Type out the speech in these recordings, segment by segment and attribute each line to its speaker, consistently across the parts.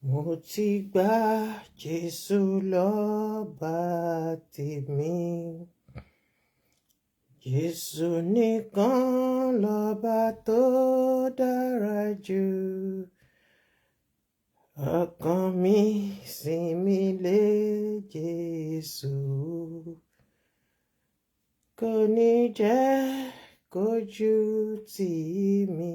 Speaker 1: Mo ti gba Jésù lọ́ba tèmi. Jésù nìkan lọ́ba tó dára jù. Ọkàn mi sinmi lé Jésù. Kò ní jẹ́ kójú tì mí.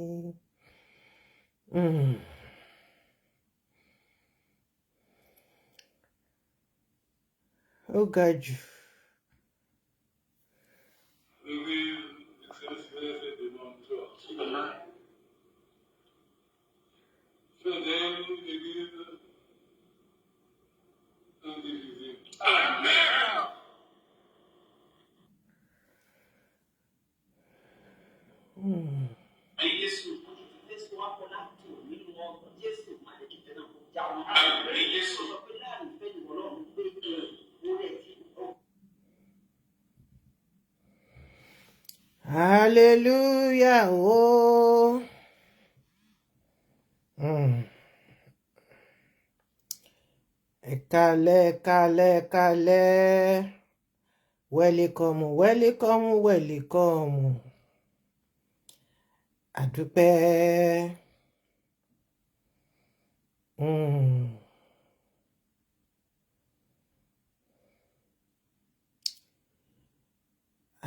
Speaker 1: Ó ga jù. Hallelujah, oh. Ẹ̀kálẹ̀. Welcome. Àdúpẹ́.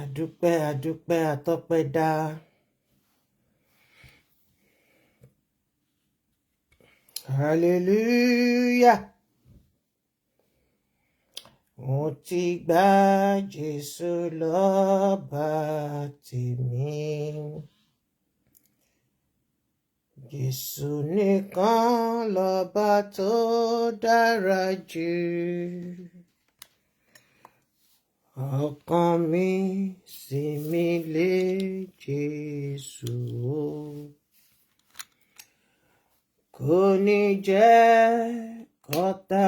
Speaker 1: Àdúpẹ́ àtọ́pẹ́dá. Hallelujah. Mo ti gba Jésù lọ́ba tèmi. Jésù nìkan lọ́ba tó dára jù. Ọkàn mi sinmi lé Jésù. Kò ní jẹ́ kọ́tá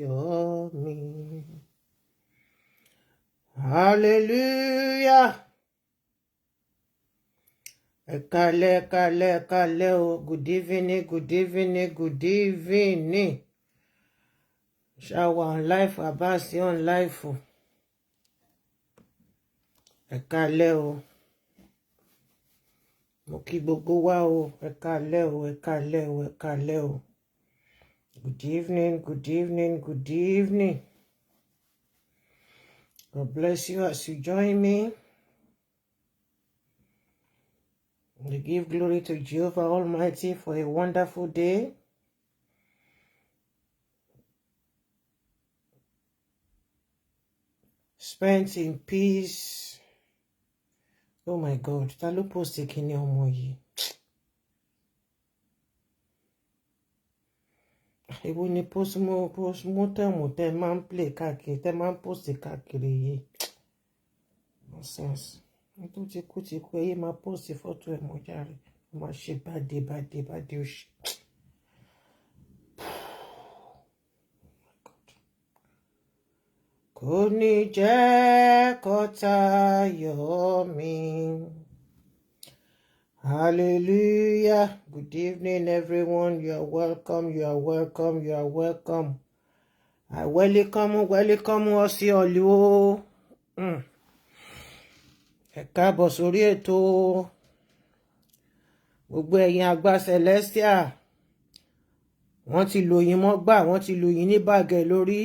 Speaker 1: yọ̀ mí. Hallelujah. Ẹ̀kálẹ̀ o. Good evening. Ṣáwa on life, Abasi on life o. Ẹ̀kálẹ̀ o. Mo kí gbogbo wa o. Ẹ̀kálẹ̀ o. Good evening. God bless you as you join me. We give glory to Jehovah Almighty for a wonderful day. Spent in peace. Oh my God. Ta ló post kíní ọmọ yìí? Èwo ni postmortem tẹ́ máa ń play káàkiri, tẹ́ máa ń post káàkiri yìí. Nonsense. Tó ti kú ẹyẹ máa post fọ́tò ẹ̀ mọ́ jàre. Máa ṣe bàdé òṣì. Kò ní jẹ́ kọ́tá yọ̀ mí. Hallelujah. Good evening, everyone. You are welcome. I welcome us all. Ẹ káàbọ̀ sórí ètò gbogbo ẹ̀yin àgbà Celestial. Wọ́n ti lò yín mọ́gbà, wọ́n ti lò yín ní bàgẹ́ lórí.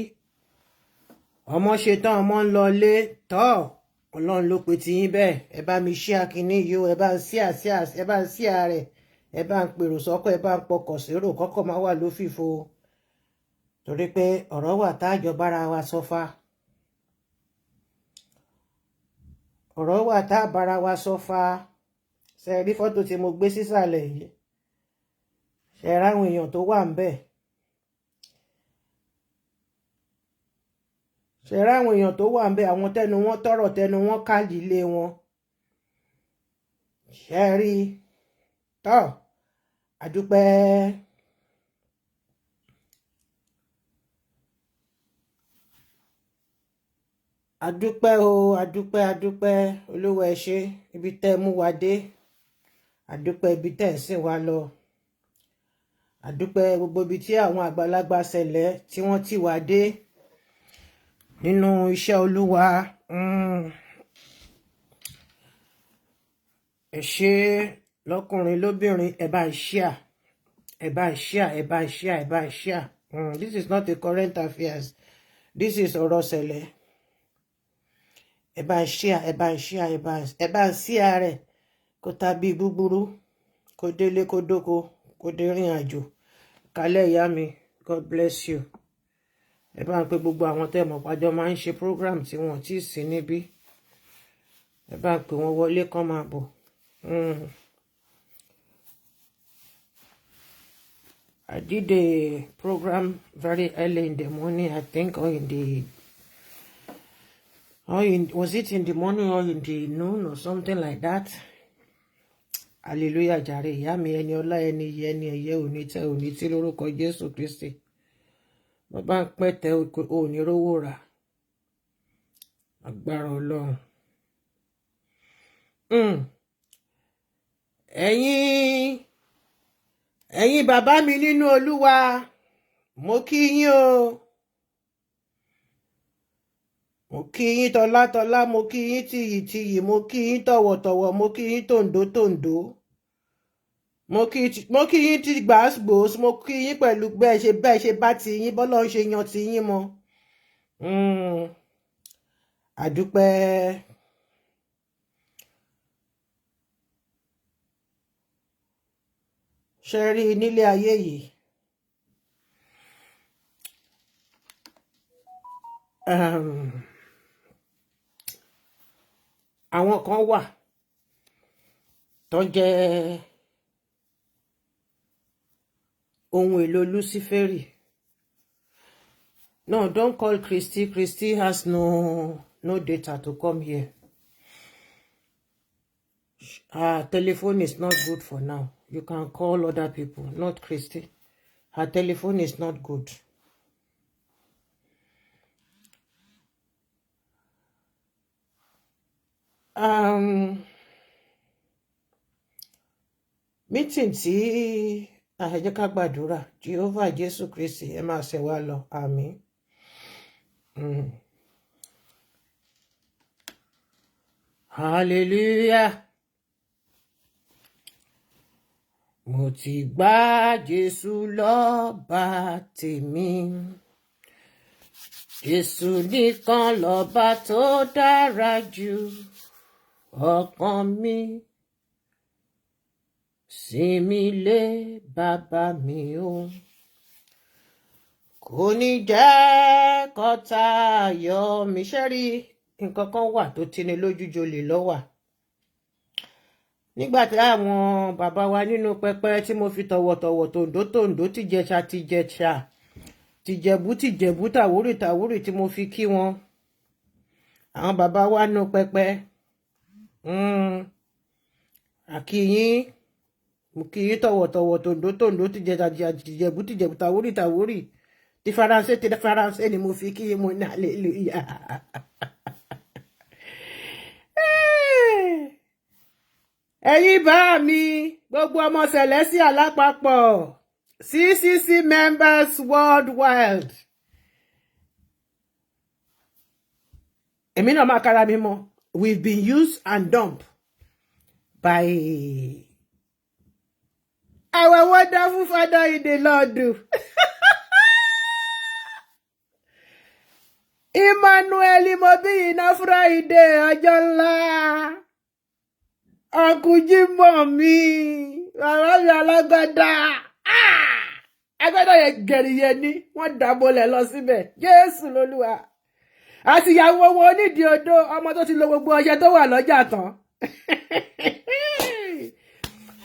Speaker 1: Ọmọ ṣetán, ọmọ ń lọlé tọ́. Ọlọ́run ló pe tiyín bẹ́ẹ̀. Ẹ bá mi ṣí akíní yìí o. Ẹ bá ń ṣí ààrẹ. Ẹ bá ń pèrò sọ́kọ̀, ẹ bá ń pọkọ̀ sérò, kọ́kọ́ máa wà lófìfo. Torí pé ọ̀rọ̀ wà tájọ bára wa sọ́fà. Ọ̀rọ̀ wà tá bára wa sọ́fà. Ṣé rí fọ́tò tí mo gbé sísàlẹ̀ yìí? Ṣé ráwọn èèyàn tó wà ńbẹ̀? Ṣé ráwọn èèyàn tó wà ńbẹ̀, àwọn tẹnu wọn tọrọ, tẹnu wọn káàdì ilé wọn? Ṣé rí? Tọ́, àdúpẹ́. Àdúpẹ́ o, àdúpẹ́. Olúwa ẹ ṣé ibi tẹ́ mú wa dé. Àdúpẹ́ ibi tẹ́ ń sìn wa lọ. àdúpẹ́ gbogbo ibi tí àwọn àgbàlagbà ṣẹlẹ̀ tí wọ́n ti wà dé nínú iṣẹ́ Olúwa. Ẹ ṣé lọ́kùnrin lóbìnrin, ẹ bá share, ẹ bá share, ẹ bá share, ẹ bá share. This is not a current affairs. This is ọ̀rọ̀ ṣẹlẹ̀. Ẹ bá share, ẹ bá share, ẹ bá share rẹ̀ kó tàbí búburú, kó délé kó dóko, kó dé rìn àjò. Kálẹ̀ ìyá mi, God bless you. Ẹ bá ń pe gbogbo àwọn tẹ́ mọ̀ pàjọ máa ń ṣe program tí wọ́n ti sí níbí. Ẹ bá ń pe wọn wọlé kán máa bọ̀. I did a program very early in the morning, I think, was it in the morning or in the noon or something like that? Hallelujah jàre ìyá mi, ẹni ọlá, ẹni yẹ, ẹni ẹ̀yẹ, òní tẹ, òní tí lórúkọ Jésù Kristi. Bàbá ń pẹ́ tẹ òní rówó rà. Agbára Ọlọ́run. Ẹ̀yin bàbá mi nínú Olúwa, mo kí yín o. Mo kí yín tọlátọlá, mo kí yín tìyìtìyì, mo kí yín tọ̀wọ̀tọ̀wọ̀, mo kí yín tòǹdótòǹdó. Mo kí yín tí gbàásgbòs, mo kí yín pẹ̀lú bẹ́ẹ̀ ṣe bá ti yín, bọ́lọ́run ṣe yan ti yín mọ́. Àdúpẹ́. Ṣé rí nílé ayé yìí? Àwọn kan wà tó jẹ́ ohun èlò Luciferi. No, don't call Christy. Christy has no data to come here. Her telephone is not good for now. You can call other people, not Christy. Her telephone is not good. Meeting tí ẹ jẹ́ ká gbàdúrà. Jehovah Jésù Kristi, ẹ máa ṣe wá lọ. Àmín. Hallelujah. Mo ti gbà Jésù lọ́ba tèmi. Jésù nìkan lọ́ba tó dára jù. Ọkàn mi sinmi lé bàbá mi o. Kò ní jẹ́ kọ́tá yọ̀ mí. Ṣé rí nǹkan kan wà tó tini lójú jolè lọ́wà. Nígbà tí àwọn bàbá wa nínú pẹpẹ tí mo fi tọ̀wọ̀tọ̀wọ̀ tòǹdó tìjẹ̀ṣà tìjẹ̀bú tàwórì tí mo fi kí wọn. Àwọn bàbá wa nínú pẹpẹ. Àkíyín, mo kí yín tọ̀wọ̀tọ̀wọ̀ tòǹdó tìjẹ̀bú tàwórì ti Faransé ni mo fi kí yín, mo ní hallelujah. Ẹ̀yin bá mi, gbogbo ọmọ Celestial lápapọ̀, CCC members worldwide. Èmi náà máa kára mi mọ́. We've been used and dumped by our wonderful Father in the Lord. Emmanuel Imobina Friday, ọjọ́ ńlá. Ọkùnjí mọ̀ mi, bàbá mi alágbádá. Agbádá yẹn gẹ̀rìyẹ ní, wọ́n dàbọ̀lẹ̀ lọ síbẹ̀. Jésù lolúwa. Àti ìyàwó wọn onídìí odó, ọmọ tó ti lo gbogbo ọṣẹ tó wà lọ́jà tán.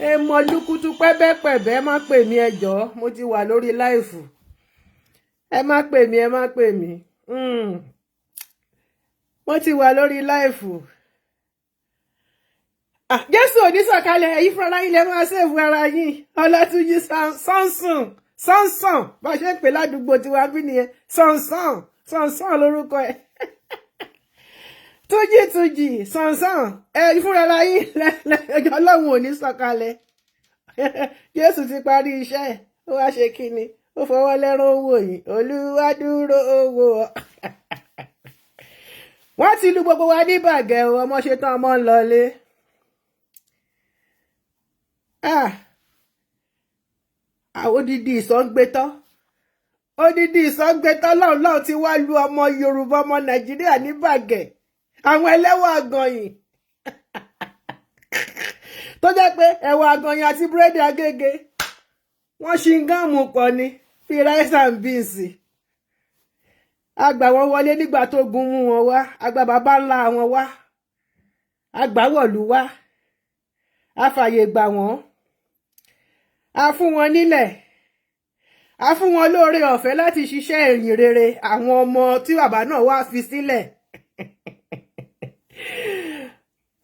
Speaker 1: Èmọ̀ lukutu pẹ́bẹ́pẹ̀bẹ́, ẹ má pè mí ẹjọ́, mo ti wà lórí láìfù. Ẹ má pè mí. Mo ti wà lórí láìfù. Jésù ò ní sọ̀kalẹ̀, ẹ̀yin fúnra yín lè máa ṣèfù ara yín. Ọlátúnjí Sánsan bá ṣe ń pè ládùúgbò tiwa bí nìyẹn. Sánsan lórúkọ ẹ̀. Túnjí Sánsan, ẹ̀yin fúnra ara yín Ọlọ́run ò ní sọ̀kalẹ̀. Jésù ti parí iṣẹ́, ó wá ṣe kíni ó fọwọ́ lẹ́rán owó yìí Olúwa dúró owó wọ́n ti lu gbogbo wa ní bàgẹ́ o ọmọ ṣe tán ọmọ ń lọlé odidi ìsọ̀ǹgbẹ́tọ́ lọ́hùn ti wá lu ọmọ Yorùbá ọmọ Nàìjíríà ní bàgẹ́ àwọn ẹlẹ́wọ̀n àgànyìn tó jẹ́ pé ẹ̀wọ̀n àgànyìn àti búrẹ́dì Agége wọ́n ṣì ń gáàmù pọ̀ ni bí rice and beans àgbà wọn wọlé nígbà tó gun mú wọn wá àgbà bàbá ńlá wọn wá àgbà wọ̀lú wá àfàyè gbà wọ́n a fún wọn nílẹ̀ a fún wọn lóore ọ̀fẹ́ láti ṣiṣẹ́ ìyìn rere àwọn ọmọ tí bàbá náà wá fi sílẹ̀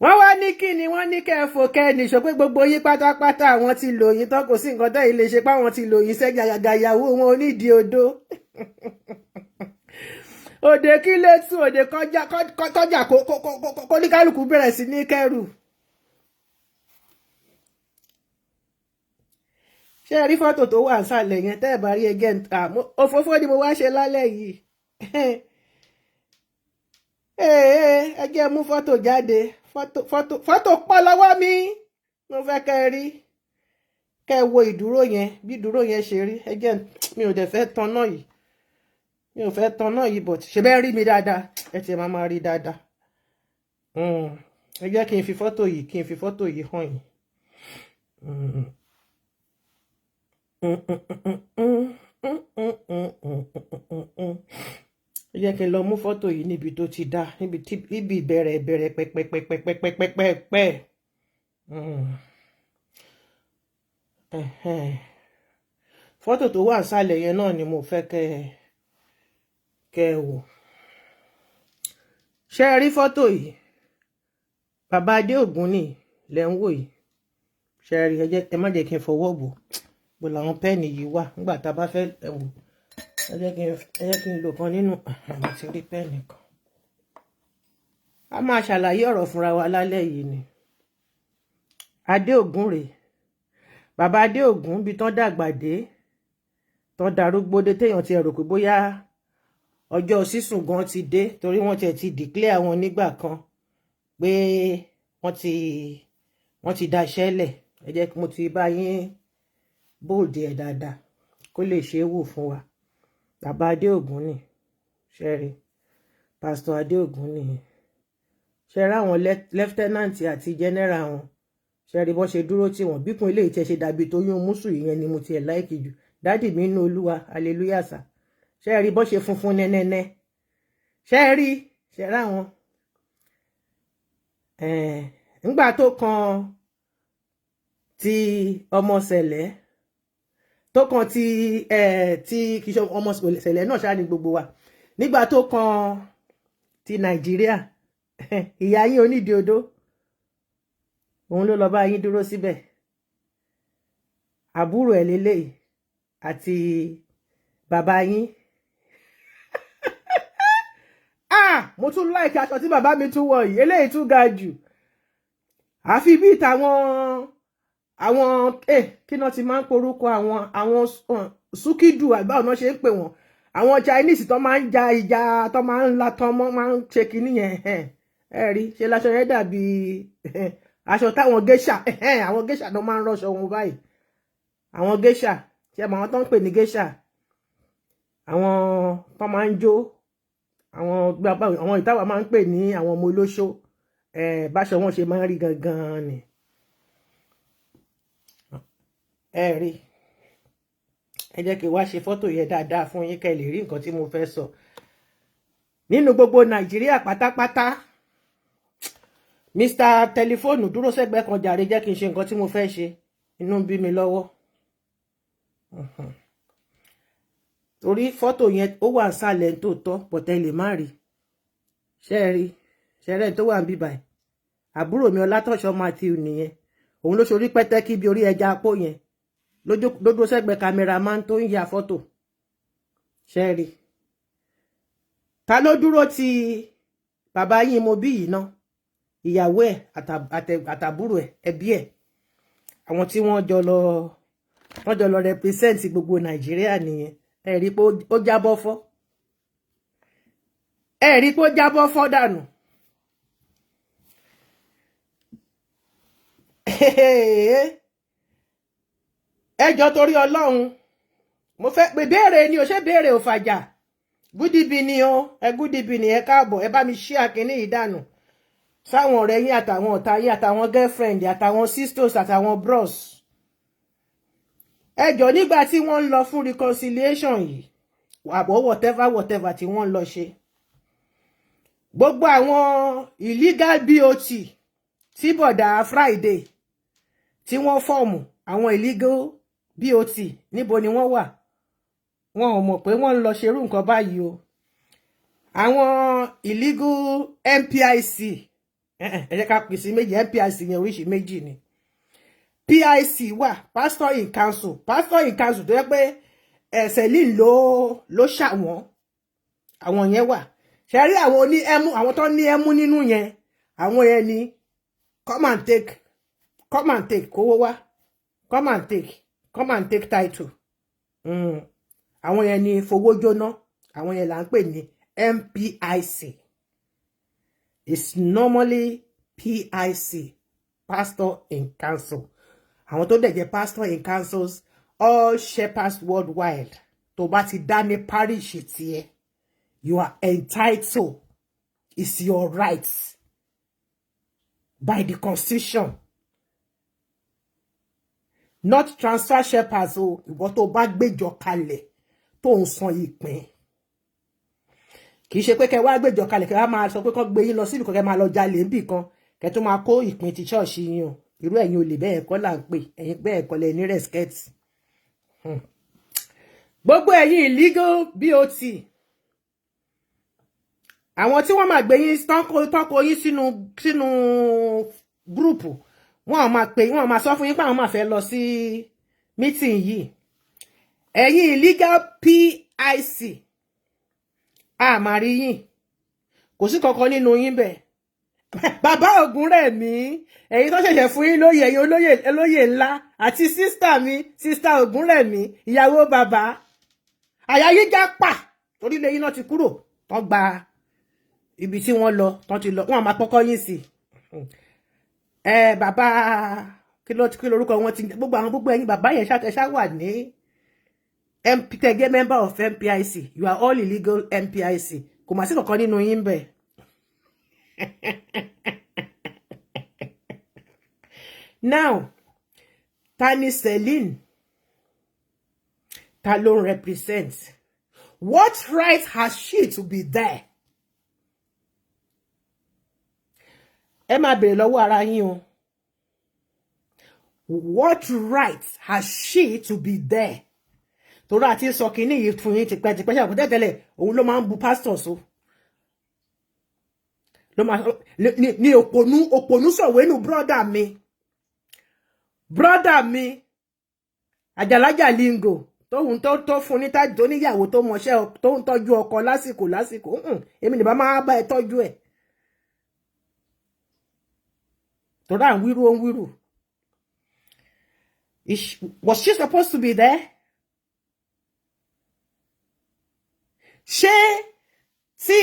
Speaker 1: wọ́n wá ní kí ni wọ́n ní kẹfò kẹnìṣó pé gbogbo yín pátápátá àwọn ti lò yín tán kò sí nǹkan tẹ́ ilé ṣe páwọn ti lò yín sẹ́jà gàgà ìyàwó wọn onídìí odó òde kí létí òde kọjá kó ní kálukú bẹ̀rẹ̀ sí ní kẹrù ṣé ẹ rí fọ́tò tó wà nísàlẹ̀ yẹn tẹ́ ẹ̀ bá rí ẹgẹ́ òfófó ni mo wá ṣe lálẹ́ yìí ẹgẹ́ mú fọ́tò jáde fọ́tò pọ̀ lọ́wọ́ mi mo fẹ́ kẹ́ ẹ rí kẹ́ ẹ wo ìdúró yẹn bí ìdúró yẹn ṣe rí ẹgẹ́ mi ò dẹ̀ fẹ́ tan náà yìí but ṣe bẹ́ẹ̀ rí mi dáadáa ẹ ti máa rí dáadáa ẹ jẹ́ kí n fi fọ́tò yìí hàn yín. Ẹ jẹ́ kí n lọ mú fọ́tò yìí níbi tó ti dá níbi ìbẹ̀rẹ̀ pẹ́pẹ́pẹ́pẹ́pẹ́pẹ́ fọ́tò tó wà nísàlẹ̀ yẹn náà ni mo fẹ́ kẹ́ ẹ wò ṣé ẹ rí fọ́tò yìí bàbá Adéògún ni lẹ́ ń wò yìí ṣé ẹ rí ẹ má jẹ́ kí n fọwọ́ bò bó làwọn pẹ́ẹ̀nì yìí wà nígbà tá a bá fẹ́ wò ẹ jẹ́ kí n lò kan nínú àmọ́ ti rí pẹ́ẹ̀nì kan a máa ṣàlàyé ọ̀rọ̀ fúnra wa lálẹ́ yìí ni Adéògún rèé bàbá Adéògún bí tán dàgbà dé tán darúgbó dé téèyàn ti rò pé bóyá ọjọ́ sísùn gan ti dé torí wọ́n ti declare wọn nígbà kan pé wọ́n ti daṣẹ́ lẹ̀ ẹ jẹ́ kí mo ti bá yín bóòdì ẹ̀ dáadáa kó lè ṣe é wò fún wa bàbá Adéògún ni ṣẹ́rí pásítọ̀ Adéògún ni ṣẹ́rí àwọn lẹ́fítẹ́nàǹtì àti jẹ́nẹ́rà wọn ṣẹ́rí bọ́n ṣe dúró tí wọ́n bíkun ilé ìtẹ́ ṣe dàbí tó yún mùsù ìyẹn ni mo tiẹ̀ láìkì jù dádì mi nínú Olúwa hallelujah sà ṣẹ́rí bọ́n ṣe funfun nẹ́nẹ́nẹ́ ṣẹ́rí àwọn ńgbà tó kan ti ọmọ Sẹ̀lẹ̀ tó kan ti kìí ṣe ọmọ Sẹ̀lẹ̀ náà ṣáà ní gbogbo wa nígbà tó kan ti Nàìjíríà ìyá yín onídìí odó òun ló lọ bá yín dúró síbẹ̀ àbúrò ẹ̀ lélẹ́yìí àti bàbá yín mo tún láìkí aṣọ tí bàbá mi tún wọ̀ yìí eléyìí tún ga jù àfi bí àwọn kí náà ti máa ń porúkọ àwọn súkìdù àgbà ọ̀nà ṣe ń pè wọ́n àwọn Chinese tó máa ń ja ìjà tó máa ń la tán mọ́ máa ń ṣe kinní yẹn ẹ rí ṣe láṣọ yẹn dàbí aṣọ táwọn geisha àwọn geisha tó máa ń rọṣọ wọn báyìí àwọn geisha ṣe mọ àwọn tó ń pè ní geisha àwọn tó máa ń jó àwọn ìtawà máa ń pè ní àwọn ọmọ olóṣó báṣọ wọn ṣe máa ń rí gangan ni ẹ rí ẹ jẹ́ kí n wá ṣe fọ́tò yẹn dáadáa fún yín kẹ́ lè rí nǹkan tí mo fẹ́ sọ nínú gbogbo Nàìjíríà pátápátá Mr. Tẹlifóònù dúró sẹ́gbẹ̀ẹ́ kan jàre jẹ́ kí n ṣe nǹkan tí mo fẹ́ ṣe inú bí mi lọ́wọ́ torí fọ́tò yẹn ó wà nsàlẹ̀ tó tọ́ pọ̀tẹ́ lè má rí ṣẹ́rẹ́ tó wà ń bíbà ẹ̀ àbúrò mi Ọlátọ̀ṣọ́ Matthew nìyẹn òun ló ṣorí pẹ́tẹ́kí bí orí ẹja apó yẹn lójó sẹ́gbẹ̀ẹ́ cameraman tó ń ya fọ́tò ṣẹ́rí ta ló dúró ti bàbá yín mo bí yìí náà ìyàwó ẹ̀ àtàbúrò ẹ̀ ẹbí ẹ̀ àwọn tí wọ́n jọ lọ wọ́n jọ lọ represent gbogbo Nàìjíríà nìyẹn ẹ rí pé ó jábọ́ fọ́ ẹ rí pé ó jábọ́ fọ́ dànù ẹjọ́ torí Ọlọ́run mo fẹ́ pé béèrè ni ò ṣe béèrè ò fàjà good evening o good evening ẹ káàbọ̀ ẹ bá mi share kíní yìí dànù sáwọn ọ̀rẹ́ yín àtàwọn ọ̀tá yín àtàwọn girlfriend àtàwọn sisters àtàwọn bros ẹjọ́ nígbà tí wọ́n ń lọ fún reconciliation yìí àbọ̀ whatever tí wọ́n ń lọ ṣe gbogbo àwọn illegal BOT tí bọ̀dà Friday tí wọ́n fọ́ọ̀mù àwọn illegal BOT níbo ni wọ́n wà wọn ò mọ̀ pé wọ́n ń lọ ṣerú nǹkan báyìí o àwọn illegal MPIC ẹ jẹ́ ká pè sí méjì MPIC yẹn oríṣi méjì ni PIC wà pastor in council tó yẹ pé Celine ló ṣàwọn àwọn yẹn wà ṣe rí àwọn oní ẹmú àwọn tó ní ẹmú nínú yẹn àwọn yẹn ni come and take kówó wá come and take title àwọn yẹn ni fowó jóná àwọn yẹn là ń pè ní MPIC it's normally PIC pastor in council àwọn tó dẹ̀ jẹ́ pastor in councils all shepherds worldwide tó bá ti dá ní parish tiẹ̀ you are entitled it's your rights by the constitution not transfer shepherds o ìwọ tó bá gbéjọ kalẹ̀ tó ń san ìpín kì í ṣe pé kẹ́ wá gbéjọ kalẹ̀ kẹ́ wá máa sọ pé kán gbé yín lọ síbi kan kẹ́ máa lọ jalè níbì kan kẹ́ tó máa kó ìpín ti ṣọ́ọ̀ṣì yín o irú ẹ̀yin olè bẹ́ẹ̀ kọ́ là ń pè ẹ̀yin bẹ́ẹ̀ kọ́ lẹ ní respect gbogbo ẹ̀yin illegal BOT àwọn tí wọ́n máa gbé yín tọ́kọ yín sínú gúrùpù wọ́n máa pè wọ́n máa sọ fún yín pé àwọn máa fẹ́ lọ sí meeting yìí ẹ̀yin illegal PIC a máa rí yín kò sí kankan nínú yín bẹ́ẹ̀ bàbá Ògúnrẹ̀mí ẹ̀yin tó ṣẹ̀ṣẹ̀ fún yín lóyè ẹ̀yin olóyè ńlá àti sísítà Ògúnrẹ̀mí ìyàwó bàbá àyà yín já pa torí lẹ́yìn náà ti kúrò tán gba ibi tí wọ́n lọ tán ti lọ wọ́n máa kọ́kọ́ yín sí bàbá kí lórúkọ wọn ti gbogbo ẹ̀yin bàbá yẹn ṣá wà ní tẹ̀gẹ́ member of MPIC you are all illegal MPIC kò mà sí kankan nínú yín bẹ́ẹ̀. Now Tani Celine ta ló represent what right has she to be there ẹ máa bèrè lọ́wọ́ ara yín o what right has she to be there torí àti sọ kínní yìí fún yín tipẹ́tipẹ́ ṣe àkótẹ́ tẹ́lẹ̀ òun ló máa ń bu pastor so ló máa ní òpònú sọ̀wénú brọ́dà mi àjàlájà lingo tóhun tó fún ní tájì tó níyàwó tó mọṣẹ́ tó ń tọ́jú ọkọ lásìkò èmi nìbá máa bá ẹ tọ́jú ẹ̀ tó dá ń wíru was she supposed to be there? Ṣé tí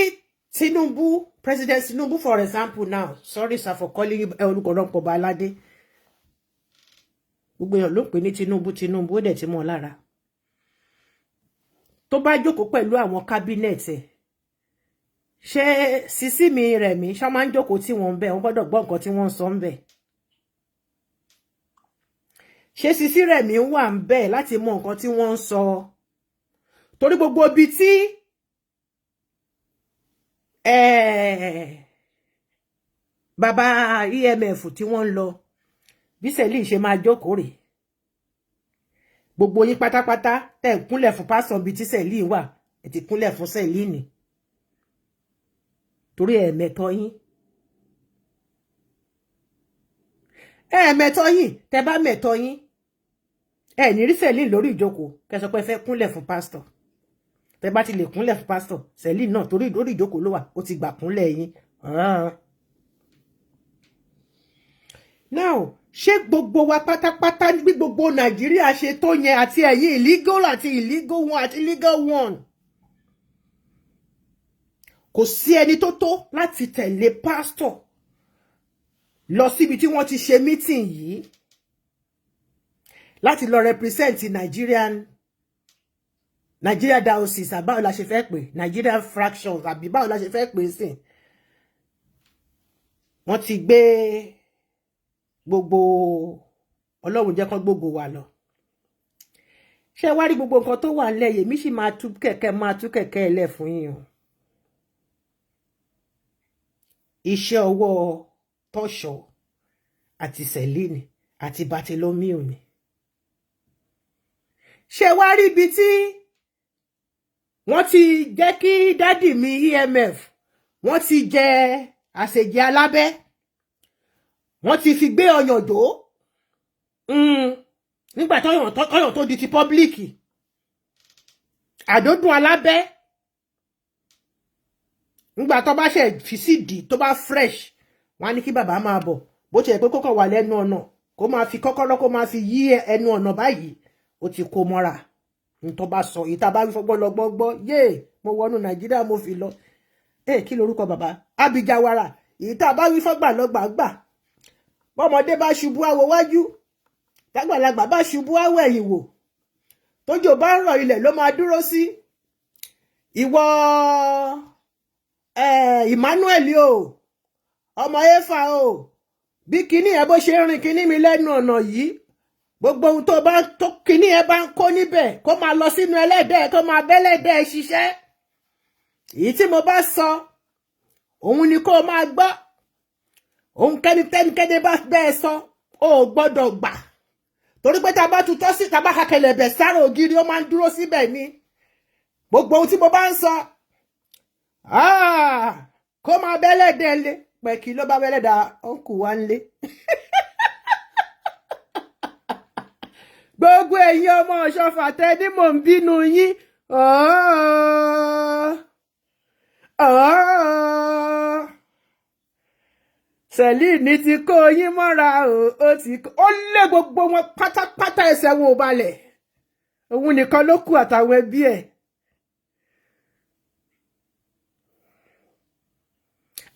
Speaker 1: Tinubu President Tinubu for example now sorry sir for calling you orúkọ rọpò balade gbogbo èèyàn ló pè ní Tinubu ó dẹ̀ ti mọ́ lára tó bá jókòó pẹ̀lú àwọn cabinet ẹ̀ ṣé sísí mi rẹ̀ mi ṣá máa ń jókòó tí wọ́n ń bẹ̀ wọ́n gbọ́dọ̀ gbọ́ nǹkan tí wọ́n ń sọ ń bẹ̀ ṣé sísí rẹ̀ mi wà ń bẹ̀ láti mọ nǹkan tí wọ́n ń sọ torí gbogbo ibi tí bàbá EMF tí wọ́n ń lọ bí Celine ṣe máa jókòó rè gbogbo yín pátápátá tẹ́ ń kúnlẹ̀ fún pásọ̀ bíi tí Celine wà ẹ ti kúnlẹ̀ fún Celine torí ẹ̀ẹ̀mẹ̀tọ́ yín tẹ́ bá mẹ̀tọ́ yín ẹ ní rí Celine lórí ìjókòó kẹ́ sọ pé ẹ fẹ́ kúnlẹ̀ fún pásítọ̀ tẹ́ bá ti lè kúnlẹ̀ fún pásítọ̀ Celine náà torí lórí ìjókòó ló wà ó ti gbà kúnlẹ̀ yín now ṣé gbogbo wa pátápátá bí gbogbo Nàìjíríà ṣe tó yẹn àti ẹ̀yin illegal àti illegal one àti legal one kò sí ẹni tó tó láti tẹ̀lé pastor lọ síbi tí wọ́n ti ṣe meeting yìí láti lọ represent Nigeria diocese àbáwò la ṣe fẹ́ pè Nigerian fractions àbí báwo la ṣe fẹ́ pè sí wọ́n ti gbé gbogbo Ọlọ́run jẹ́ kán gbogbo wa lọ ṣé wá rí gbogbo nǹkan tó wà nílẹ̀ yìí mi sì máa tú kẹ̀kẹ́ ẹlẹ́ fún yín o iṣẹ́ ọwọ́ Tọ́ṣọ̀ àti Celine àti Bartholomew ni ṣé wá rí ibi tí wọ́n ti jẹ́ kí dádì mi EMF wọ́n ti jẹ àṣejẹ alábẹ́ wọ́n ti fi gbé ọyàn dó nígbà tọ́yàn tó di ti pọ́blíkì àdódún alábẹ́ nígbà tó bá ṣe fi sídìí tó bá fresh wọ́n á ní kí bàbá máa bọ̀ bó ti yẹ pé kókò wà lẹ́nu ọ̀nà kó máa fi kọ́kọ́rọ́ kó máa fi yí ẹnu ọ̀nà báyìí ó ti kó mọ́ra ntọ́ bá sọ ìta bá wí fọ́gbọ́ lọ́gbọ́gbọ́ yéè mo wọnú Nàìjíríà mo fi lọ kí lorúkọ bàbá Abijawara ìta bá wí fọ́gbà lọ́gbàgbà bọ́mọdé bá ṣubú àwọ̀ wájú tágbàlagbà bá ṣubú àwọ̀ ẹ̀yìn wò tójò bá ń rọ̀ ilẹ̀ ló máa dúró sí ìwọ Emmanuel o ọmọ Éfà o bí kinní ẹ bó ṣe rìn kinní mi lẹ́nu ọ̀nà yìí gbogbo ohun tó kinní ẹ bá ń kó níbẹ̀ kó máa lọ sínú ẹlẹ́dẹ̀ kó máa bẹ́lẹ́dẹ̀ ṣiṣẹ́ èyí tí mo bá sọ òun ni kó máa gbọ́ òun kẹ́nikẹ́ni bá bẹ́ẹ̀ sọ ó gbọ́dọ̀ gbà torí pé tá bá tutọ́ sí tá bá hakẹlẹ̀bẹ̀ sára ògiri ó máa ń dúró síbẹ̀ ni gbogbo ohun tí mo bá ń sọ kó máa bẹ́lẹ́dẹ̀ lé pẹ̀kí ló bá bẹ́lẹ́dà ọ̀nkù wá ń lé gbogbo ẹ̀yin ọmọ Ọ̀ṣọ́fà tẹ́ ní mò ń bínú yín Celine ti kó yín mọ́ra ó lé gbogbo wọn pátápátá ẹsẹ̀ wọn ò balẹ̀ òun nìkan ló kù àtàwọn ẹbí ẹ̀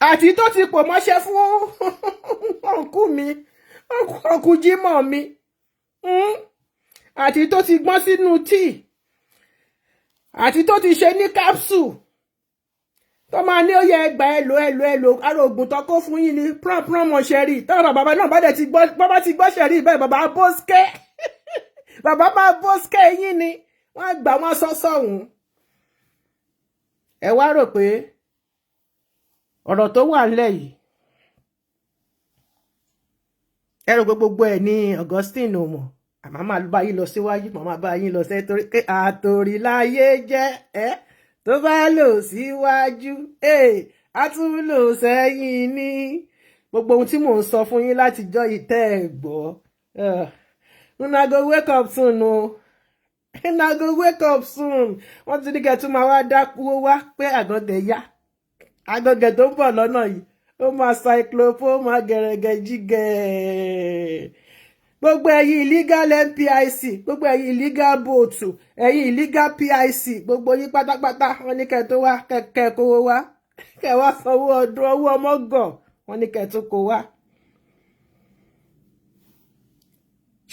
Speaker 1: àti tó ti pò mọ́ṣẹ́ fún ọ̀nkú mi ọ̀nkú Jímọ̀ mi àti tó ti gbọ́n sínú tíì àti tó ti ṣe ní capsule tó máa ní ó yẹ ẹgbà ẹlò ara ògùn tó kó fún yín ní prom ṣẹ̀rí táwọn bàbá náà bá dẹ̀ ti gbọ́ ṣẹ̀rí bẹ́ẹ̀ bàbá bóskẹ́ bàbá máa bóskẹ́ yín ni wọ́n gbà wọ́n sọ́sọ́ òun ẹ wá rò pé ọ̀rọ̀ tó wà nílẹ̀ yìí ẹ rò pé gbogbo ẹ̀ ní Augustine ò mọ̀ àmọ́ máa bá yín lọ síwájú màmá bá yín lọ sẹ́ torí pé àtòrí láyé jẹ́ tó bá lò síwájú á tún lò sẹ́yìn ní gbogbo ohun tí mò ń sọ fún yín látijọ́ ìtẹ́ ẹ̀ gbọ́ una go wake up soon o una go wake up soon wọ́n ti ní kẹ́tù máa wá dákú wá pé àgọ́gẹ̀ yá àgọ́gẹ̀ tó ń bọ̀ lọ́nà yìí ó máa cyclopo máa gẹ̀rẹ̀gẹ̀ jígẹ̀ gbogbo ẹ̀yin illegal NPIC gbogbo ẹ̀yin illegal bóòtù ẹ̀yin illegal PIC gbogbo yín pátápátá wọ́n ní kẹ́ tó wá kẹ́ kówó wá kẹ́ wá sanwó ọdún owó ọmọgàn wọ́n ní kẹ́ tó kó wá.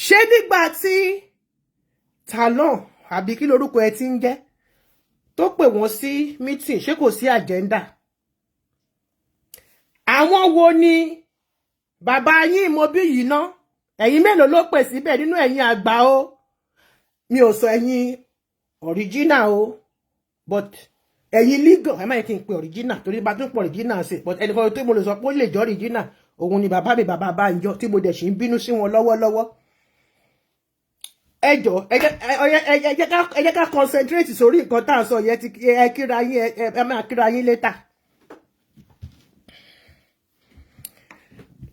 Speaker 1: ṣé nígbà tí Talon àbí kí lorúkọ ẹ ti ń jẹ́ tó pè wọ́n sí meeting ṣé kò sí agenda àwọn wo ni bàbá yín mo bí yìí ná ẹ̀yin mélòó ló pè síbẹ̀ nínú ẹ̀yin àgbà o mi ò sọ ẹ̀yin original o but ẹ̀yin legal ẹ má yẹ kí n pe original torí bá tún pọ̀ original sí but ẹnìkan tó mo lè sọ pé ó lè jọ original òun ni bàbá mi bàbá Bánjọ tí mo dẹ̀ sì ń bínú sí wọn lọ́wọ́lọ́wọ́ ẹ jọ̀ọ́ ẹ jẹ́ ká concentrate sórí nǹkan tá à ń sọ yẹn ẹ kíra yín ẹ máa kíra yín later.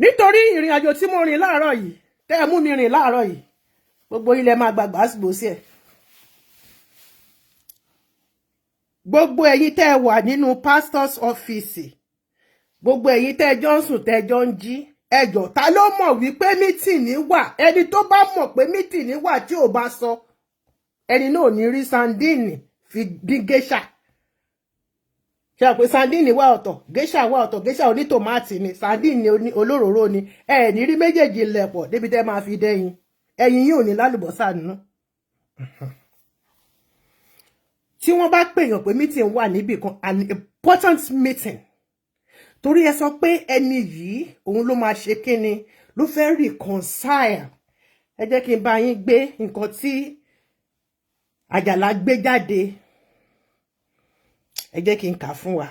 Speaker 1: nítorí ìrìn àjò tí mo rìn láàárọ̀ yìí tẹ́ ẹ mú mi rìn láàárọ̀ yìí gbogbo ilẹ̀ máa gbàgbà síbòsí ẹ̀ gbogbo ẹ̀yin tẹ́ ẹ wà nínú pastor's office gbogbo ẹ̀yin tẹ́ ẹ jọ ń sùn tẹ́ ẹ jọ ń jí ẹjọ́ ta ló mọ̀ wípé mítìnì wà? Ẹni tó bá mọ̀ pé mítìnì wà tí ò bá sọ, ẹni náà ò ní rí sandini fi dín géṣà. Ṣé pé sandini wà ọ̀tọ̀, géṣà wà ọ̀tọ̀, géṣà onítòmátì ni, sandini olóróró ni. Ẹ ní rí méjèèjì lẹ̀pọ̀ débi tẹ́ máa fi dẹ́yìn. Ẹyin yìí ò ní lálùbọ́sà nínú. Tí wọ́n bá pèèyàn pé meeting wà níbì kan, an important meeting, torí ẹ sọ pé ẹni yìí òun ló máa ṣe kíni, ló fẹ́ reconcile. Ẹ jẹ́ kí n bá yín gbé nǹkan tí Àjàlá gbé jáde. Ẹ jẹ́ kí n kà fún wa.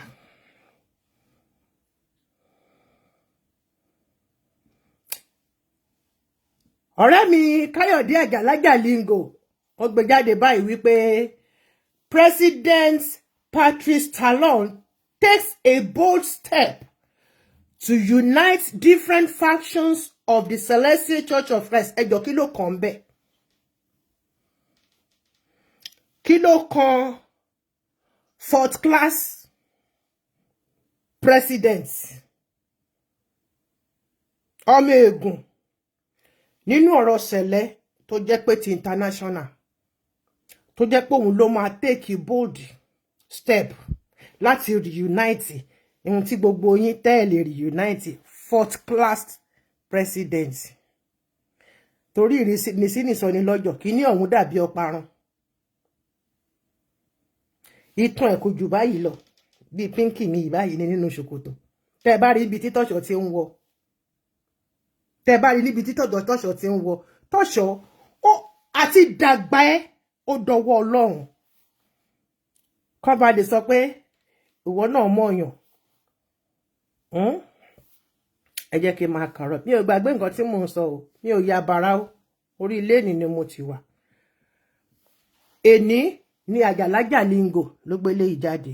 Speaker 1: Ọ̀rẹ́ mi Káyọ̀dé Àjàlá Jalingo ó gbé jáde báyìí wípé President Patrice Talon takes a bold step to unite different factions of the Celestial Church of Christ. Ẹjọ́ kí ló kàn bẹ́ẹ̀? Kí ló kàn fourth class president? Ọmọ ègùn nínú ọ̀rọ̀ ṣẹlẹ̀ tó jẹ́ pé ti international, tó jẹ́ pé òun ló máa take a bold step láti reunite ohun tí gbogbo yín tẹ́lẹ̀ reunite fourth class president. Torí ìrísí nìsọ ni lọ́jọ́ kíní ọ̀hún dàbí ọparun. Ìtàn ẹ̀ kò jù báyìí lọ, bí pínkì mi báyìí ní nínú ṣòkòtò. Tẹ́ bá rí ibi tí tọ́ṣọ̀ ti ń wọ. Tẹ́ bá rí níbi tí tọ́ṣọ̀ ti ń wọ. Tọ́ṣọ̀ ó àti dàgbà ẹ́ ó dọwọ́ Ọlọ́run. Kọ́ bá lè sọ pé ìwọ náà mọ̀yàn. Ẹ jẹ́ kí n máa kàrọ̀. Mi ò gbàgbé nǹkan tí mò ń sọ o. Mi ò ya bàrà o. Orí ilé ni mo ti wà. Èní ni Àjàlá Jalingo ló gbélé ìjáde.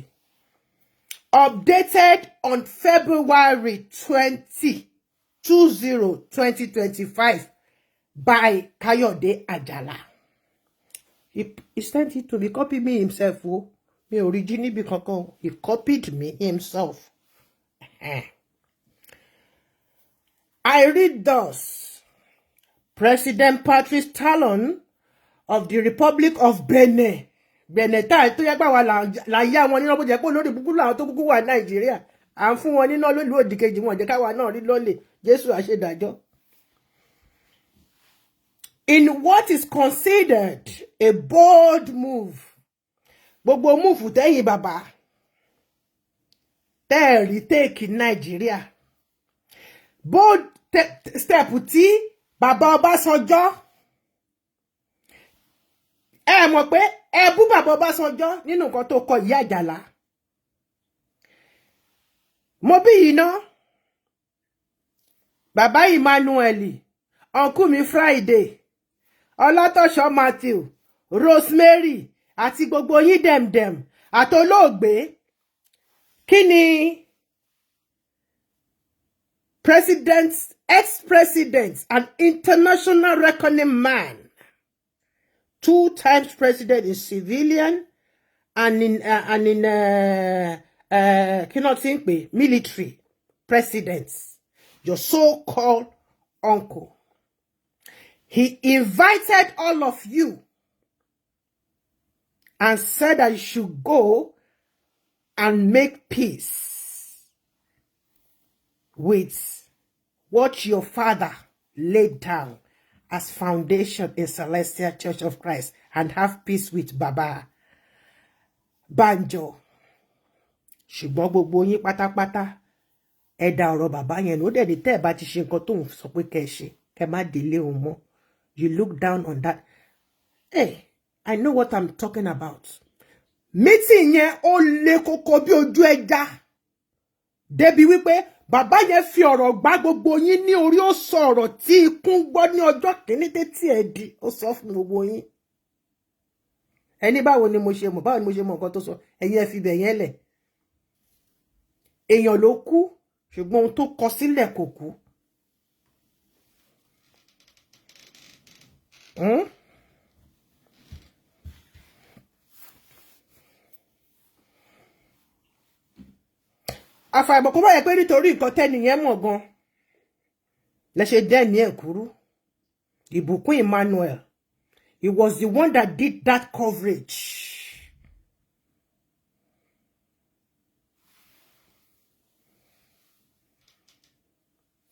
Speaker 1: Updated on February 2025 by Káyọ̀dé Àjàlá. He sent it to me, copied me himself. Me originally be kankan. He copied me himself. I read thus. President Patrice Talon of the Republic of Benin. Benin tá tó yẹ pa wà la ya wọn ní ló jẹ́ pé lórí búkú làwọn tó kúkú wà Nàìjíríà. À ń fún wọn ní náà lólu òdìkejì wọn jẹ́ ká wà náà rí lọ́lẹ̀. Jésù àṣedájọ́. In what is considered a bold move. Gbogbo move tẹ́yìn bàbá. Tẹ́ẹ̀rí take Nàìjíríà. Bold step tí bàbá Ọbásanjọ́. Ẹ mọ̀ pé ẹ bú bàbá Ọbásanjọ́ nínú nǹkan tó kọ Ìyá Àjàlá. Mo bí yìí ná. Bàbá Emmanuel, Uncle mi Friday, Ọlátọ́ṣọ́ Matthew, Rosemary, àti gbogbo yín dẹ̀mdẹ̀m, àtolóògbé. Kí ni President, ex-president, an international reckoning man, 2 times president in civilian and in cannot think be military presidents, your so-called uncle. He invited all of you and said that you should go and make peace with what your father laid down as foundation in Celestial Church of Christ and have peace with Baba Banjo. Ṣùgbọ́n gbogbo yín pátápátá ẹ dá ọ̀rọ̀ bàbá yẹn ló dẹ̀ tẹ́ ẹ bá ti ṣe nǹkan tó ń sọ pé kẹ́ ṣe kẹ́ má délé òun mọ́. You look down on that. Hey, I know what I'm talking about. Meeting yẹn ó le koko bí ojú ẹja. Débi wípé bàbá yẹn fi ọ̀rọ̀ gbá gbogbo yín ní orí, ó sọ ọ̀rọ̀ tí ikún gbọ́ ní ọjọ́ kìíní tí ẹ di, ó sọ fún gbogbo yín. Ẹni báwo ni mo ṣe mọ̀ nǹkan tó sọ, ẹ̀yin ẹ fi bẹ̀ yẹn lẹ̀. Èèyàn ló kú, ṣùgbọ́n ohun tó kọ sílẹ̀ kò kú. Àfàìmọ̀ kó bá yẹ pé nítorí nǹkan tẹ́nìyẹn mọ̀ gan. Let's say Demi Ekuru, Ibukun Emmanuel. He was the one that did that coverage.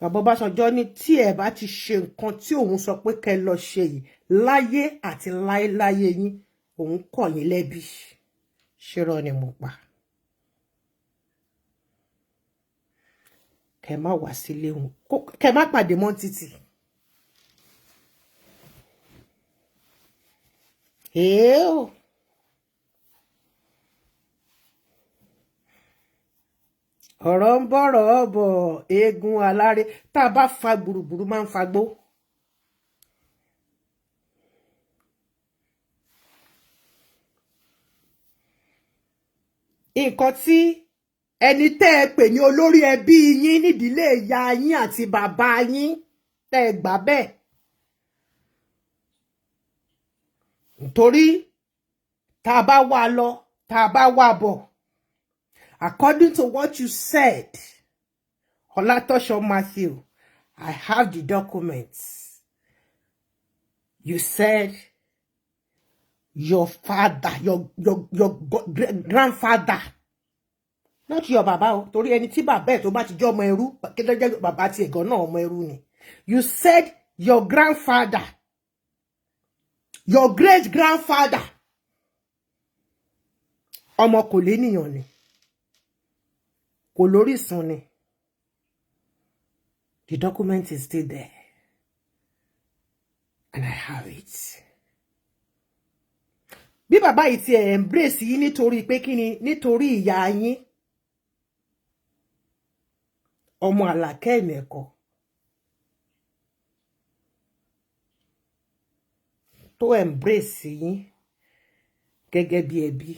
Speaker 1: Bàbá Ọbásanjọ́ ní tí ẹ bá ti ṣe nǹkan tí òun sọ pé kẹ́ lọ ṣe yìí láyé àti láéláyé yín òun kọ̀ yín lẹ́bi. Ṣérọ́ ni mo pa. Kẹ́ má wá sílé òun. Kẹ́ má pàdé mọ́ títì. Ew. Ọ̀rọ̀ ń bọ̀rọ̀ ọ̀bọ̀ eégún aláré tá a bá fa gbùrùgbùrù máa ń fagbó. Nǹkan tí ẹni tẹ́ ẹ pè ní olórí ẹbí yín nídìílé ìyá yín àti bàbá yín tẹ́ ẹ gbà bẹ́ẹ̀. Nítorí tá a bá wá lọ tá a bá wá bọ̀. According to what you said, Olatosho Matthew, I have the documents. You said your father, your grandfather, not your baba, torí ẹni tí bàbá ẹ̀ tó bá ti jẹ́ ọmọ ẹrú, kéde jẹ́ bàbá tí ẹ̀gàn náà ọmọ ẹrú ni. You said your grandfather, your great grandfather, ọmọ kò lè níyàn ni. Kò lórísun ni. The document is still there. And I have it. Bí bàbá yìí ti embrace yín nítorí pé kíni nítorí ìyá yín. Ọmọ Àlàkẹ́ Ìmẹ̀kọ. Tó embrace yín gẹ́gẹ́ bí ẹbí.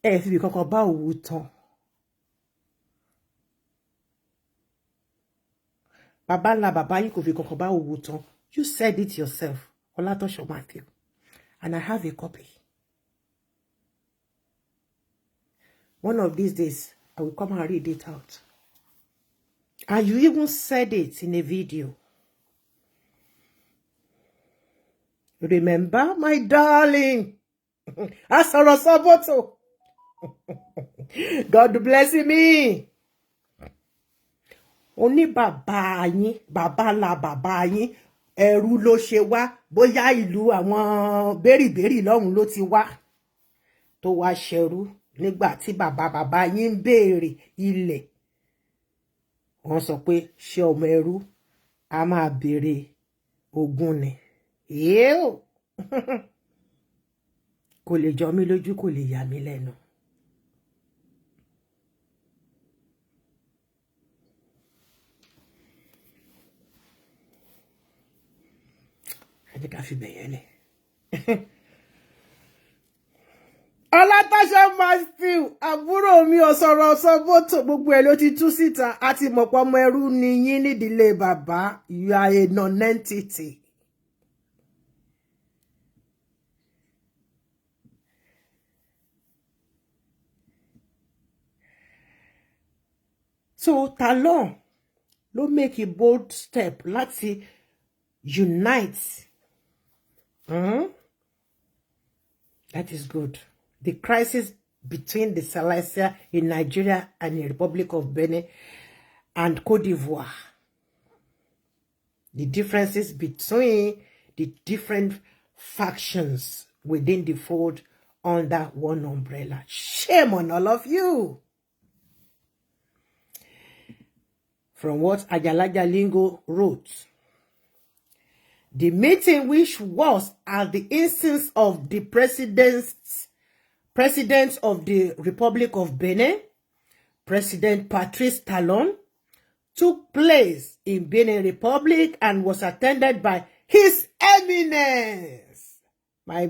Speaker 1: Ẹ fi bí kankan bá òwú tán. Bàbá ńlá bàbá yín kò fi kankan bá òwú tán. You said it yourself, Olatosho Matthew. And I have a copy. One of these days, I will come and read it out. And you even said it in a video. Remember, my darling? Asoro Soboto. God bless me. Oni bàbá yín, bàbá la bàbá yín, ẹrú ló ṣe wá, bóyá ìlú àwọn bẹ́rìbẹ́rì lọ́hùn ló ti wá. Tó wá ṣẹrú nígbà tí bàbá yín ń béèrè ilẹ̀. Wọ́n sọ pé ṣé ọmọ ẹrú a máa béèrè ogún ni. Ew. Kò lè jọ mí lójú, kò lè yà mí lẹ́nu. Ẹ jẹ́ ká fi bẹ̀yẹn lẹ̀. Olatosho Matthew, àbúrò mi ọ̀sọ̀rọ̀ Soboto, gbogbo ẹ̀ ló ti tú síta. Àti mọ̀pọ̀ ọmọ ẹrú ni yín nídìílé bàbá. You are a non-entity. So Talon ló make a bold step láti unite. That is good. The crisis between the Celestia in Nigeria and the Republic of Benin and Côte d'Ivoire. The differences between the different factions within the fold under one umbrella. Shame on all of you. From what Ajalaja Lingo wrote, the meeting, which was at the instance of the president of the Republic of Benin, President Patrice Talon, took place in Benin Republic and was attended by His Eminence, my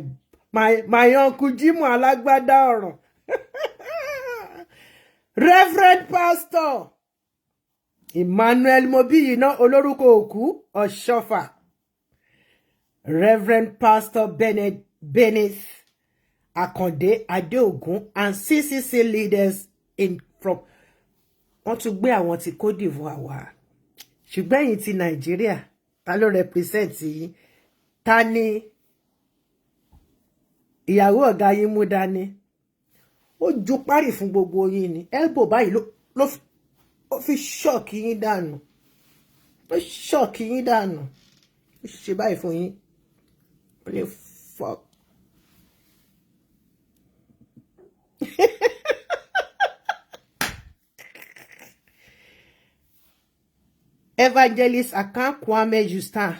Speaker 1: uncle Jimo Alagbada Ọ̀rọ̀, Reverend Pastor Emmanuel Mobiyina Olórúkọ Òkú Oschoffa, Reverend Pastor Bennett Akande Adeogun, and CCC leaders from wọ́n tún gbé àwọn tí Côte d'Ivoire wá. ṣùgbọ́n ẹ̀yin ti Nàìjíríà ta ló represent yín? Ta ni ìyàwó ọ̀gá yín mú dání? Ó ju párí fún gbogbo yín ni. Elbow báyìí ló fi ṣọ́ọ̀kì yín dànù. Ó ṣọ́ọ̀kì yín dànù. Ó ṣe báyìí fún yín. Ó lè fọ́. Evangelist Akan Kwame Justin,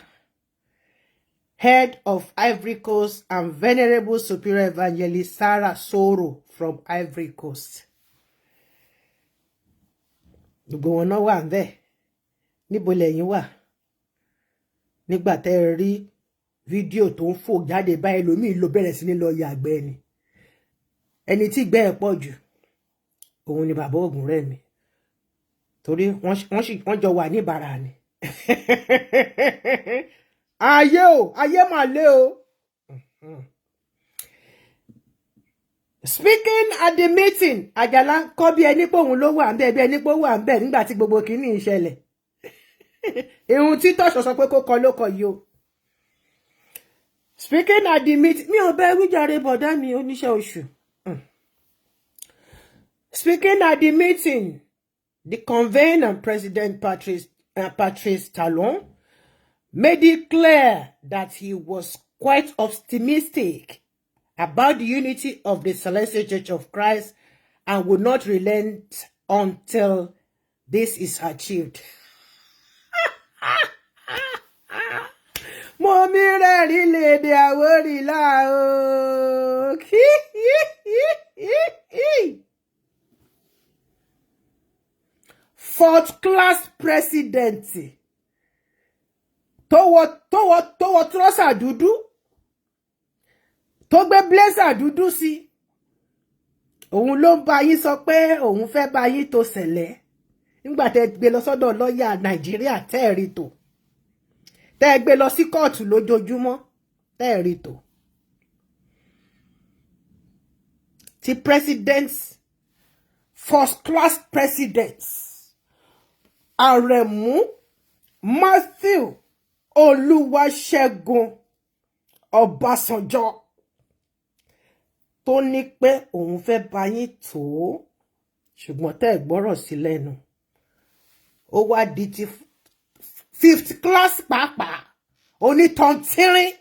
Speaker 1: head of Ivory Coast, and Venerable Superior Evangelist Sarah Soro from Ivory Coast. Gbogbo wọn náà wà ńbẹ̀. Níbo lẹ̀yin wà? Nígbà tẹ́ rí fídíò tó ń fò jáde bá ẹlòmíì ló bẹ̀rẹ̀ sí ní lọ yàgbẹ́ ni. Ẹni tí gbẹ́ ẹ̀ pọ̀ jù, òun ni bàbá Ògúnrẹ̀mí. Torí wọ́n jọ wà ní ìbára ni. Ayé mà lé o. Speaking at the meeting, Àjàlá kọ́ bí ẹni pé òun ló wà ńbẹ̀ bí ẹni pé ó wà ńbẹ̀ nígbà tí gbogbo kìíní ìṣẹ̀lẹ̀. Ìhun tí Tọ́ṣọ̀ sọ pé kó kọ ló kọ yìí o. Speaking at the meeting, mi ò bẹ́ wíjàre bọ̀dá mi oníṣẹ́ oṣù. Speaking at the meeting, the convener, President Patrice Talon, made it clear that he was quite optimistic about the unity of the Celestial Church of Christ and would not relent until this is achieved. Mommy ready lady Àwórì la o. Fourth class president tó wọ trọ́sà dúdú tó gbé blazer dúdú sí òun ló ń bá yín sọ pé òun fẹ́ bá yín tó ṣẹlẹ̀ nígbà tẹ́ gbé lọ sọ́dọ̀ lọ́ọ̀yà Nàìjíríà tẹ́ rí tó tẹ́ gbé lọ sí kóòtù lójoojúmọ́ tẹ́ rí tó ti presidents first class presidents Àrẹ̀mú Matthew Olúwaṣẹ́gun Ọbásanjọ́ tó ní pé òun fẹ́ bá yín tó ṣùgbọ́n tẹ́ gbọ́rọ̀ sí lẹ́nu ó wá di ti fifth class pàápàá onítọ̀ntírín.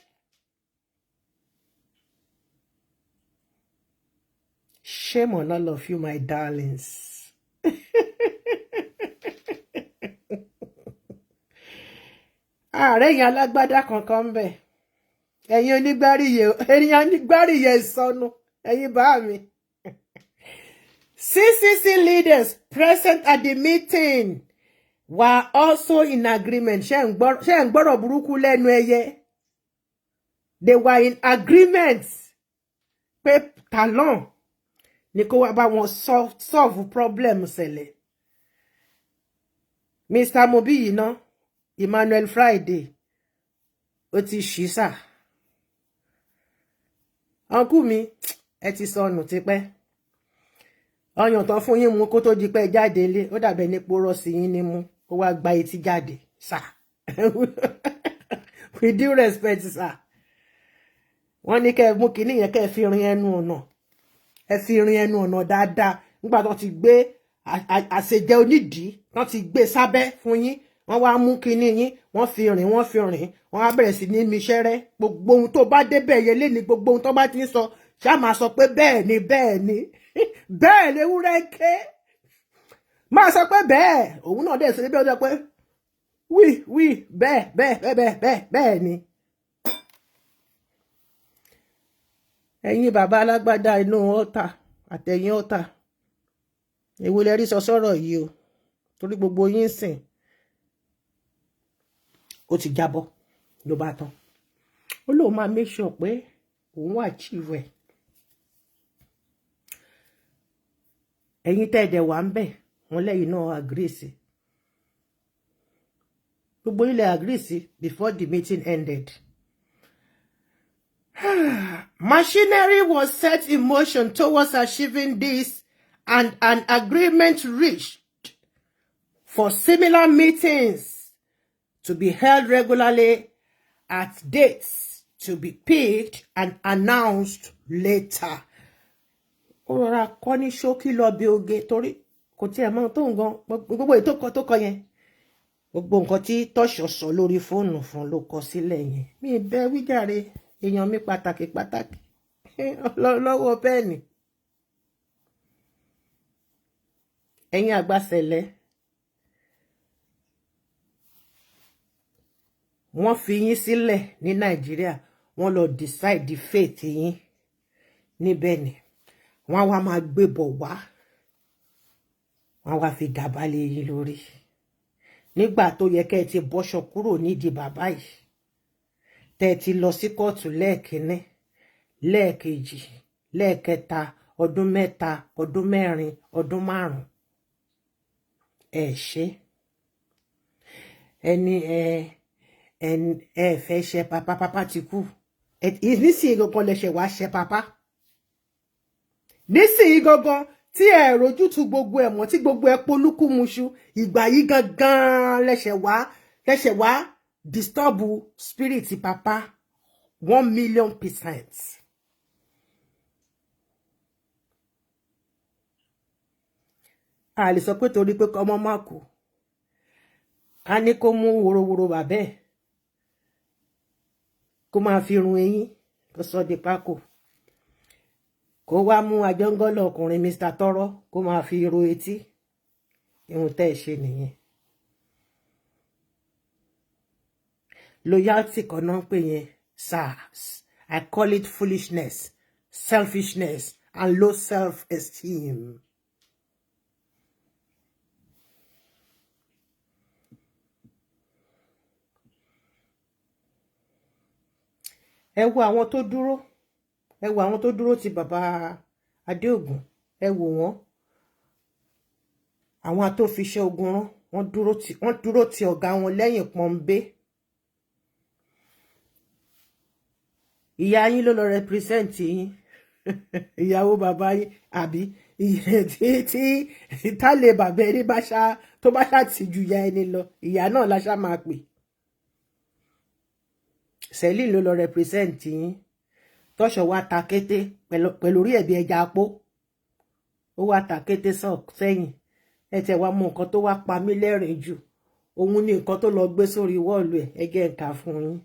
Speaker 1: Shame on all of you, my darlings. Ààrẹ yẹn alágbádá kankan ń bẹ. Ẹ̀yin onígbáríyẹ ìsọnù, ẹ̀yin bá mi. CCC leaders present at the meeting were also in agreement. Ṣé ń gbọ́rọ̀ burúkú lẹ́nu ẹyẹ? They were in agreement pé Talon ní kó wá bá wọn solve problem ṣẹlẹ̀. Mr. Mobi yìí ná Emmanuel Friday ó ti ṣí sà. Uncle mi ẹ ti sọnù tipẹ́. Ọyàn tán fún yín mú kó tó di pé jáde ilé ó dàbẹ̀ ní porọ́ sí yín ní mú kó wá gba etí jáde sà. With due respect sà. Wọ́n ní kẹ́ mú kinní yẹn kẹ́ fi rin ẹnu ọ̀nà. Ẹ fi rin ẹnu ọ̀nà dáadáa nígbà tó ti gbé àṣejẹ onídìí tán ti gbé sábẹ́ fún yín wọ́n wá mú kinní yín wọ́n fi rìn wọ́n á bẹ̀rẹ̀ sí ní miṣẹ́rẹ́ gbogbo ohun tó bá débẹ̀ yẹ léni gbogbo ohun tó bá ti ń sọ ṣá máa sọ pé bẹ́ẹ̀ ni bẹ́ẹ̀ ni ewúrẹ́ ké máa sọ pé bẹ́ẹ̀ òun náà dẹ̀ sí níbẹ̀ ó sọ pé wí bẹ́ẹ̀ ni. Ẹ̀yin bàbá alágbádá inú ọ̀tà àtẹ̀yìn ọ̀tà èwo lẹ rí sọ sọ̀rọ̀ yìí o torí gbogbo yín sìn ó ti jábọ́ ló bá tán ó lóun máa make sure pé òun wà achieve ẹ̀. Ẹ̀yin tẹ́ẹ̀dẹ̀ wà ń bẹ̀ wọ́n lẹ́yìn náà agree sí gbogbo ilẹ̀ agree sí before the meeting ended. Machinery was set in motion towards achieving this and an agreement reached for similar meetings to be held regularly at dates to be picked and announced later. Ora kọ́ ní ṣókí lọ bí oge torí kò tiẹ̀ mọ̀ tó nǹkan gbogbo ètò kan tó kọ yẹn. Gbogbo nǹkan tí Tọ́ṣọ̀ sọ lórí fóònù fún ló kọ sílẹ̀ yẹn. Mi bẹ̀ wí jàre èèyàn mi pàtàkì lọ́wọ́ pẹ́ẹ́nì. Ẹ̀yin àgbàsẹ̀lẹ̀. Wọ́n fi yín sílẹ̀ ní Nàìjíríà, wọ́n lọ decide the fate yín níbẹ̀ ni. Wọ́n wá máa gbébọ̀ wá. Wọ́n wá fi gàba lé yín lórí. Nígbà tó yẹ kẹ́ ẹ ti bọ́ṣọ kúrò nídìí bàbá yìí. Tẹ́ ẹ ti lọ sí kóòtù lẹ́ẹ̀kínní, lẹ́ẹ̀kejì, lẹ́ẹ̀kẹta, ọdún mẹ́ta, ọdún mẹ́rin, ọdún márùn-ún. Ẹ ṣe. Ẹni ẹ fẹ́ ṣe papa ti kú. Nísìnyí gangan lẹ̀ṣẹ̀ wá ṣe papa. Nísìnyí gangan tí ẹ rójútu gbogbo ẹ̀ mọ́ tí gbogbo ẹ polúkúmuṣu ìgbà yìí gangan lẹ̀ṣẹ̀ wá disturb spirit papa 1,000,000%. A lè sọ pé torí pé ọmọ má kú ká ní kó mú worowóró bàbá ẹ̀ kó máa fi run eyín kó sọ di pákó kó wá mú ajọ́ngọ́lọ̀ ọkùnrin Mr. Tọrọ kó máa fi ro etí ihun tẹ́ ẹ ṣe nìyẹn. Loyalty kan náà ń pè yẹn SARS. I call it foolishness, selfishness and low self-esteem. Ẹ wo àwọn tó dúró ti bàbá Adéògùn, ẹ wò wọ́n. Àwọn atófiṣẹ́ ogun rán, wọ́n dúró ti ọ̀gá wọn lẹ́yìn pọ́nbé. Ìyá yín ló lọ represent yín. Ìyàwó bàbá yín àbí tí tálẹ̀ bàbá ẹni tó bá ṣá ti ju ìyá ẹni lọ, ìyá náà la ṣá máa pè. Sẹ́lì ló lọ represent yín. Tọ́ṣọ̀ wá ta kété pẹ̀lú orí ẹ̀bí ẹja apó. Ó wá ta kété sẹ́yìn. Ẹ tẹ̀ wá mọ nǹkan tó wá pa mí lẹ́rìn jù. Òun ni nǹkan tó lọ gbé sórí wọ́ọ̀lù ẹ̀ ẹgẹ́ ẹ̀ka fún yín.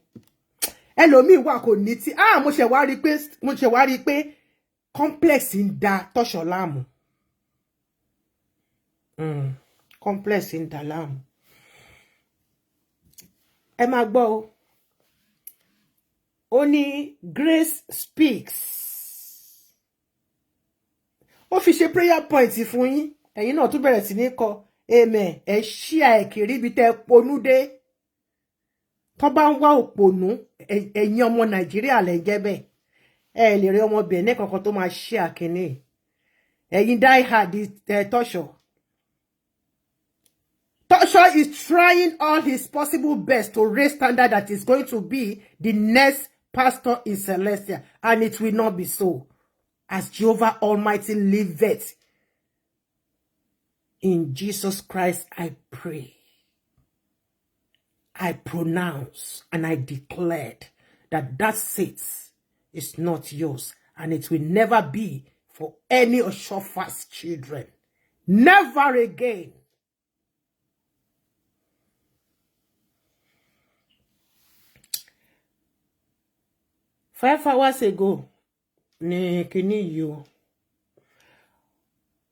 Speaker 1: Ẹlòmíì wà kò ní tí. Mo ṣe wá rí pé complex ń da Tọ́ṣọ̀ láàmú. Complex ń da láàmú. Ẹ máa gbọ́ o. Ó ní Grace speaks. Ó fi ṣe prayer point fún yín. Ẹ̀yin náà tún bẹ̀rẹ̀ sí ní kọ amen. Ẹ ṣí àìkiri ibi tẹ́ ponú dé. Tó bá ń wá òpònú, ẹ̀yin ọmọ Nàìjíríà lẹ jẹ́ bẹ́ẹ̀. Ẹ lè rí ọmọ Benin kankan tó máa ṣí àkíní. Ẹ̀yin die hard Tọ́ṣọ̀. Tọ́ṣọ̀ is trying all his possible best to raise standard that is going to be the next pastor in Celestia, and it will not be so. As Jehovah Almighty liveth, in Jesus Christ I pray, I pronounce and I declared that seat is not yours, and it will never be for any Oschoffa's children. Never again. Five hours ago, ni kini yo.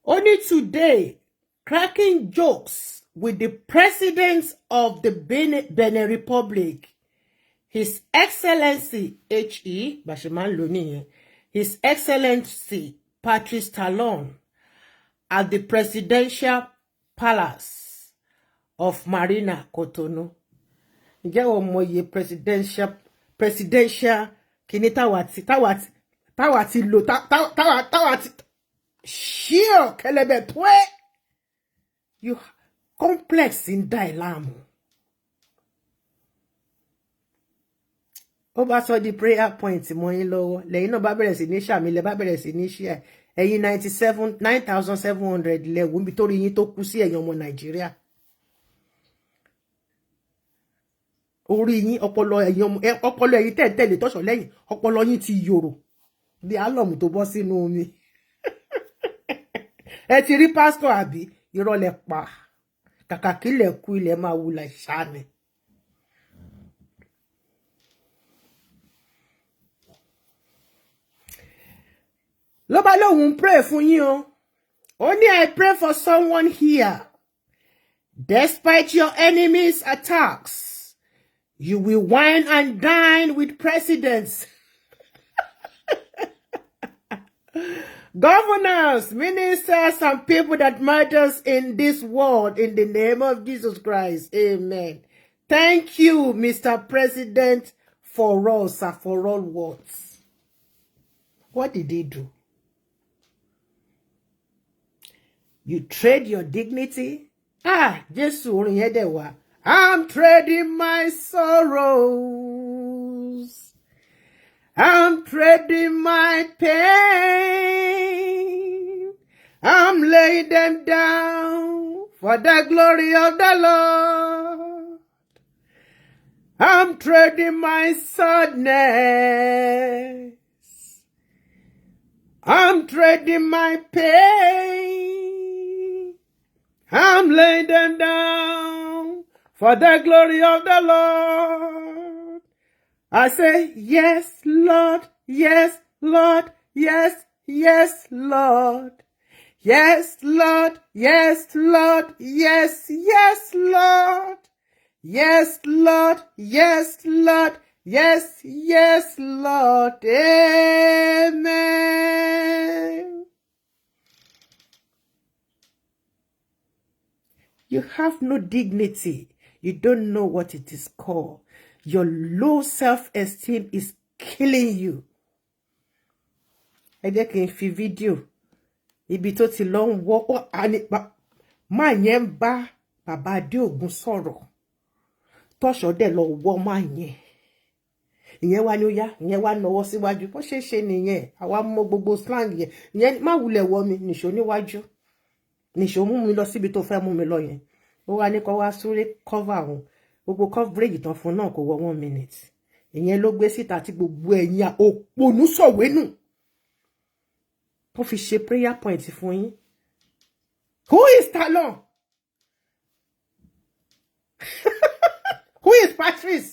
Speaker 1: Only today, cracking jokes with the president of the Benin Republic, His Excellency H.E. Bashiman Loni, His Excellency Patrice Talon, at the Presidential Palace of Marina Cotonou. Ǹjẹ́ o mọ̀ iye presidential kini tawati shio kelebe pwe. You complex in dilemma. Ó bá sọ di prayer point mọ́ yín lọ́wọ́. Lẹ́yìn náà bá bẹ̀rẹ̀ sí ní ṣàmì lẹ bá bẹ̀rẹ̀ sí ní share. Ẹ̀yin 9,700 lẹ́wù níbi tó rí yín tó kú sí ẹ̀yin ọmọ Nàìjíríà. orí yín ọpọlọ ẹ̀yin tẹ̀lé tọ́ṣọ̀ lẹ́yìn ọpọlọ yín ti yòrò bí álọ̀mù tó bọ́ sínú omi ẹ ti rí pásítọ̀ àbí ìrọ̀lẹ́ pa kàkà kílẹ̀ kú ilẹ̀ máa wulẹ̀ ṣáni. ló bá lóun pray fún yín o. Only I pray for someone here. Despite your enemies' attacks, you will wine and dine with presidents, governors, ministers, and people that matters in this world in the name of Jesus Christ. Amen. Thank you, Mr. President, for all, sir, for all words. What did he do? You trade your dignity. Jesus, I'm trading my sorrows. I'm trading my pain. I'm laying them down for the glory of the Lord. I'm trading my sadness. I'm trading my pain. I'm laying them down for the glory of the Lord. I say, yes, Lord, yes, Lord, yes, yes, Lord. Yes, Lord, yes, Lord, yes, yes, Lord. Yes, Lord, yes, Lord, yes, yes, Lord. Amen. You have no dignity. You don't know what it is called. Your low self-esteem is killing you. Ẹ jẹ́ kí n fi fídíò ibi tó ti lọ ń wọ́ máa yẹn ń bá bàbá Adéògùn sọ̀rọ̀ tọ́ṣọ̀ dẹ̀ lọ wọ́ máa yẹn. Ìyẹn wá ní ó yá, ìyẹn wá nawọ́ síwájú. Bó ṣe ṣe nìyẹn, àwa mọ gbogbo slang yẹn. Ìyẹn má wulẹ̀ wọ́ mi nìṣó níwájú. Nìṣó mú mi lọ síbi tó fẹ́ mú mi lọ yẹn. Ó wá ní kó wá súré cover òun. Gbogbo coverage tán fún náà kò wọ 1 minute. Ìyẹn ló gbé síta tí gbogbo ẹ̀yin òpònú sọ̀wénù. Tó fi ṣe prayer point fún yín. Who is Talon? Who is Patrice?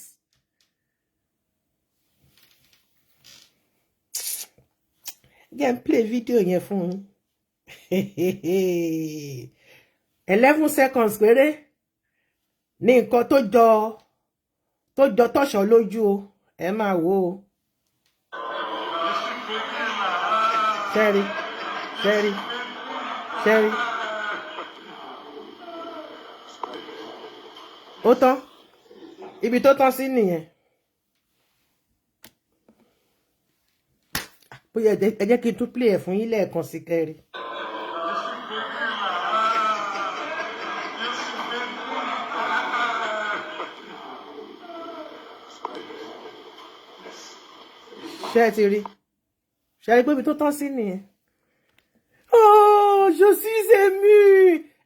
Speaker 1: Again, play video yẹn fún 11 seconds péré ní nǹkan tó jọ tọ́ṣọ̀ lójú o. Ẹ máa wò ó. Sherry. Ó tán. Ibi tó tán sí nìyẹn. Bóyá ẹ jẹ́ kí n tún play ẹ̀ fún yín lẹ́ẹ̀kan sí kẹ́rì. Ṣé ti rí? Ṣé pé ibi tó tán sí nìyẹn? Oh, je suis ému.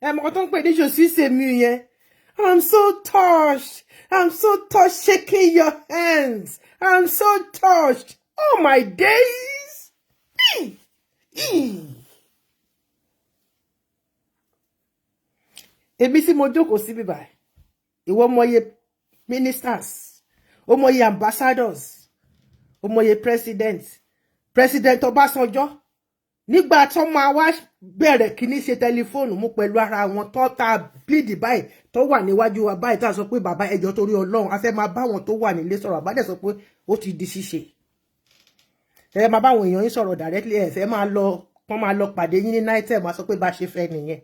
Speaker 1: Ẹ mọ̀ tó ń pè ní je suis ému yẹn. I'm so touched. I'm so touched shaking your hands. I'm so touched. Oh my days. Èmi tí mo jókòó sí bí báyìí. Ìwọ mọye ministers, ó mọye ambassadors, ó mọye president Ọbásanjọ́. Nígbà tó máa wá bẹ̀rẹ̀ kíní ṣe tẹlifóònù mú pẹ̀lú ara wọn tó ta bleed báyìí tó wà níwájú wa báyìí tá sọ pé bàbá ẹjọ́ torí Ọlọ́run a fẹ́ máa bá wọn tó wà nílé sọ̀rọ̀ bàbá dẹ̀ sọ pé ó ti di ṣíṣe. Ẹ máa bá àwọn èèyàn yín sọ̀rọ̀ directly ẹ fẹ́ máa lọ wọ́n máa lọ pàdé yín ní night time máa sọ pé bá ṣe fẹ́ nìyẹn.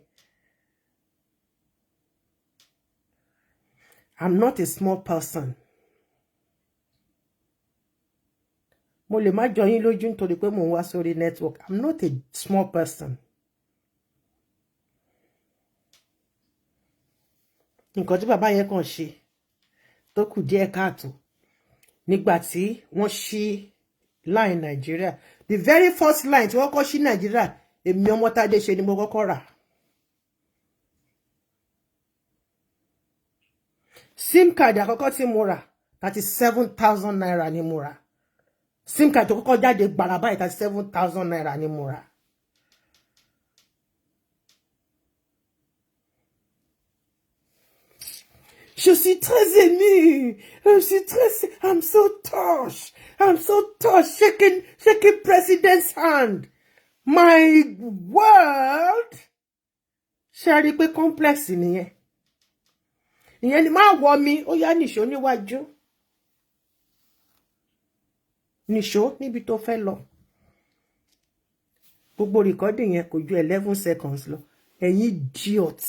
Speaker 1: I'm not a small person. Mo lè má jọ yín lójú nítorí pé mo ń wá sórí network. I'm not a small person. Nǹkan tí bàbá yẹn kàn ṣe tó kù díẹ̀ káàtó nígbà tí wọ́n ṣí line Nigeria. The very first line tí wọ́n kọ́ ṣí Nigeria, èmi Ọmọ́tádé ṣe ni mo kọ́kọ́ rà. SIM card àkọ́kọ́ tí mo rà 37,000 naira ni mo rà. SIM card tó kọ́kọ́ jáde gbàrà báyìí 37,000 naira ni mo rà. Je suis très émue. I'm so touched. Shaking president's hand. My world. Ṣé rí pé complex nìyẹn. Ìyẹn ni máa wọ mi, ó yá nìṣó níwájú. Nìṣó níbi tó fẹ́ lọ. Gbogbo recording yẹn kò ju 11 seconds lọ. Ẹ̀yin idiot.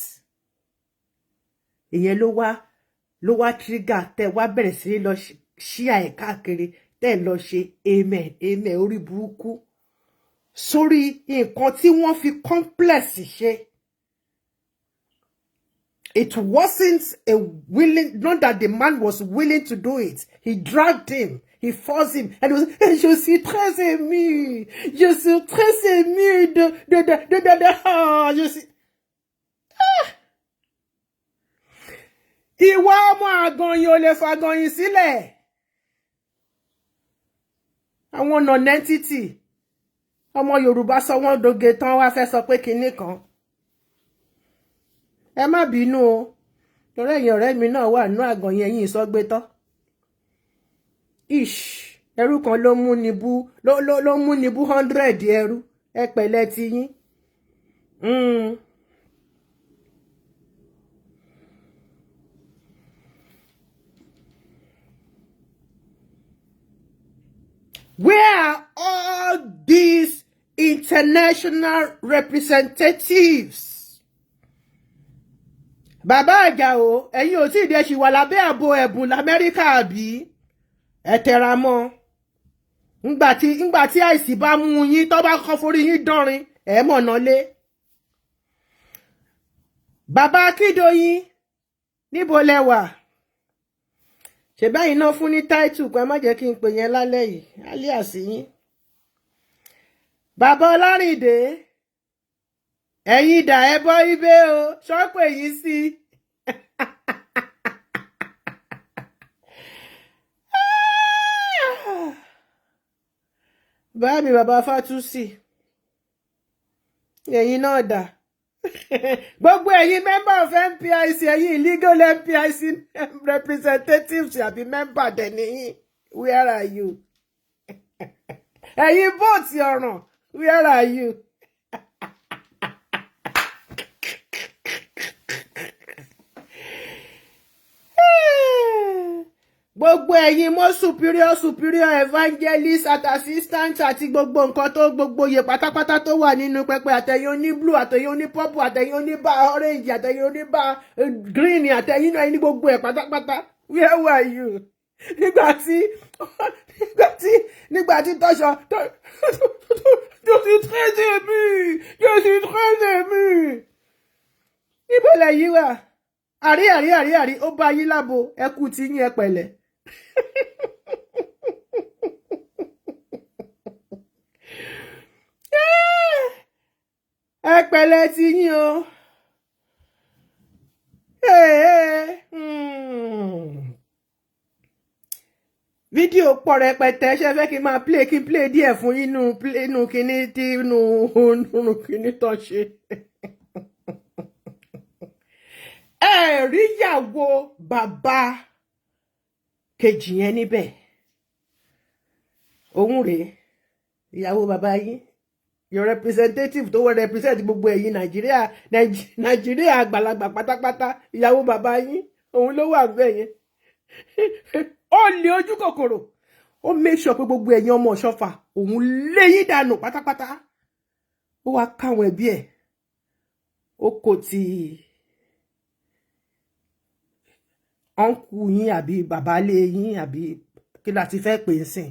Speaker 1: Ìyẹn ló wá trigger tẹ́ wá bẹ̀rẹ̀ sí lọ share ẹ̀ káàkiri tẹ́ lọ ṣe amen orí burúkú. Sórí nǹkan tí wọ́n fi complex ṣe. It wasn't not that the man was willing to do it. He dragged him. He forced him. And je suis très émue. Je suis très émue je suis... Ìwà ọmọ àgànyìn ò lè fàgànyìn sílẹ̀. Àwọn non-entity. Ọmọ Yorùbá sọ wọ́n doge tán wá fẹ́ sọ pé kinní kan. Ẹ má bínú o. Torí ẹ̀yin ọ̀rẹ́ mi náà wà nínú àgànyìn ẹ̀yin ìsọgbétọ́. Ẹrú kan ló mú ni bú 100 ẹrú. Ẹ pẹ̀lẹ́ ti yín. Where are all these international representatives? Bàbá Àjàó, ẹ̀yin ò tí ì dé ṣì wà lábẹ́ ààbò ẹ̀bùn l'Amẹ́ríkà àbí? Ẹ tẹra mọ́. Ńgbà tí àìsí bá mú yín tó bá kọ́ forí yín dánrin, ẹ mọ̀nà lé. Bàbá Akíndóyin, níbo lẹ wà? Ṣé báyìí náà fún ní title pé má jẹ́ kí n pè yẹn lálẹ́ yìí, alias yín. Bàbá Ọlárìndé, ẹ̀yin dà ẹ bọ́ ibé o, ṣọ́pẹ̀ yìí sí. Bá mi bàbá Fátúsì, ẹ̀yin náà dà. Gbogbo ẹ̀yin member of MPIC, ẹ̀yin illegal MPIC representatives àbí member dẹ̀ nìyí. Where are you? Ẹ̀yin vote ọ̀ràn, where are you? Gbogbo ẹ̀yin mo superior evangelist at assistant àti gbogbo nǹkan tó gbogbo yẹ pátápátá tó wà nínú pẹpẹ àtẹ̀yin oní blue àtẹ̀yin oní purple àtẹ̀yin oní bá orange àtẹ̀yin oní bá green àtẹ̀yin náà ní gbogbo ẹ̀ pátápátá. Where were you? Nígbà tí tọ́ṣọ je suis très émue. Níbo lẹ̀yin wà? Àrí ó bá yín lábo ẹ kú tí yín ẹ pẹ̀lẹ́. Ẹ pẹ̀lẹ́ ti yín o. Fídíò pọ̀ rẹpẹtẹ ṣe fẹ́ kí n máa play díẹ̀ fún inú kíní tí inú kíní tó ṣe. Ẹ rí ìyàwó bàbá kejì yẹn níbẹ̀. Òun rèé ìyàwó bàbá yín. Your representative tó wọ́n represent gbogbo ẹ̀yin Nàìjíríà àgbàlagbà pátápátá. Ìyàwó bàbá yín òun ló wà bẹ́ẹ̀ yẹn. Ó lé ojú kòkòrò. Ó make sure pé gbogbo ẹ̀yin ọmọ Ọ̀ṣọ́fà òun lé yín dànù pátápátá. Ó wá káwọn ẹbí ẹ̀. Ó kò tí ọ̀nkù yín àbí bàbá lé yín àbí kí láti fẹ́ pè ń sìn.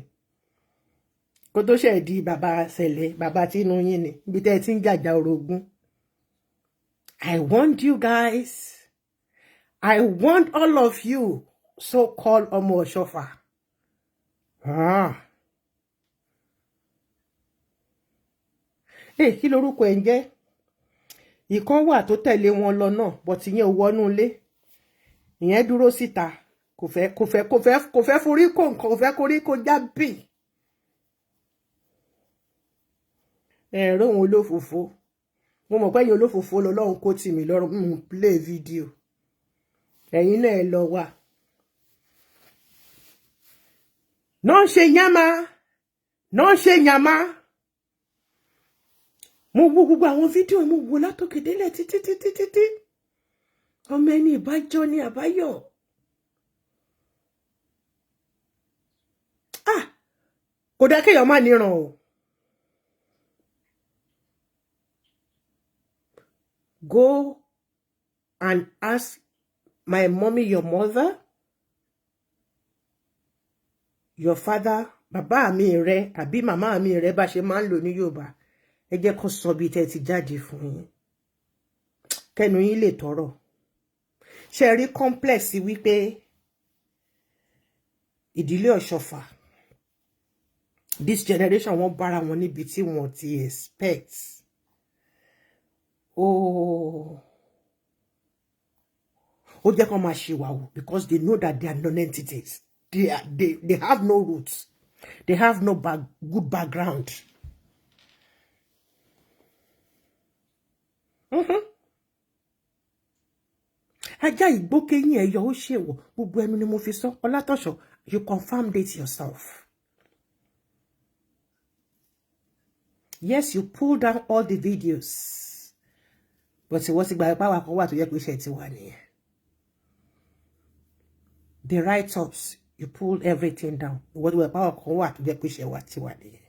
Speaker 1: Kó tó ṣe di bàbá Sẹ̀lẹ̀, bàbá tínú yín ni, ibi tẹ́ ti ń jàjà orogún. I want you guys. I want all of you so-called ọmọ Ọ̀ṣọ́fà. Kí lorúkọ ẹ̀ ń jẹ́? Ìkan wà tó tẹ̀lé wọn lọ náà, but ìyẹn ò wọnú ilé. Ìyẹn dúró síta. kò fẹ́ forí kó nǹkan, kò fẹ́ korí kó jábì. Ẹ̀rọ òun olófòfó. Mo mọ̀ pé ẹ̀yin olófòfó lọ́lọ́run kó tì mí lọ́rùn play video. Ẹ̀yin náà ẹ lọ wá. Non ṣe yama. Non ṣe yama. Mo wo gbogbo àwọn fídíò mo wo látòkè délẹ̀ títí. Ọmọ ẹni ìbájọ́ ni àbáyọ̀. Kò dá kéèyàn má níran o. Go and ask my mommy, your mother, your father, bàbá mi rẹ àbí màmá mi rẹ bá ṣe máa ń lò ní Yorùbá. Ẹ jẹ́ kó sọ bí tẹ́ ti jáde fún yín. Kẹ́nu yín lè tọrọ. Ṣé rí complex wípé ìdílé Oschoffa this generation wọ́n bára wọn níbi tí wọ́n ti expect. Ó jẹ́ kó máa ṣe wàhù because they know that they are non-entities. They have no roots. They have no good background. Ajá ìgbókeyín ẹ̀yọ́ ó ṣèwọ̀ gbogbo ẹnu ni mo fi sọ. Ọlátọ̀ṣọ́, you confirmed it yourself. Yes, you pulled down all the videos. But it was ìgbà ìpáwà kan wà tó yẹ pé iṣẹ́ ti wà nìyẹn. The write-ups, you pulled everything down. What ìgbà ìpáwà kan wà tó yẹ pé iṣẹ́ wa ti wà nìyẹn.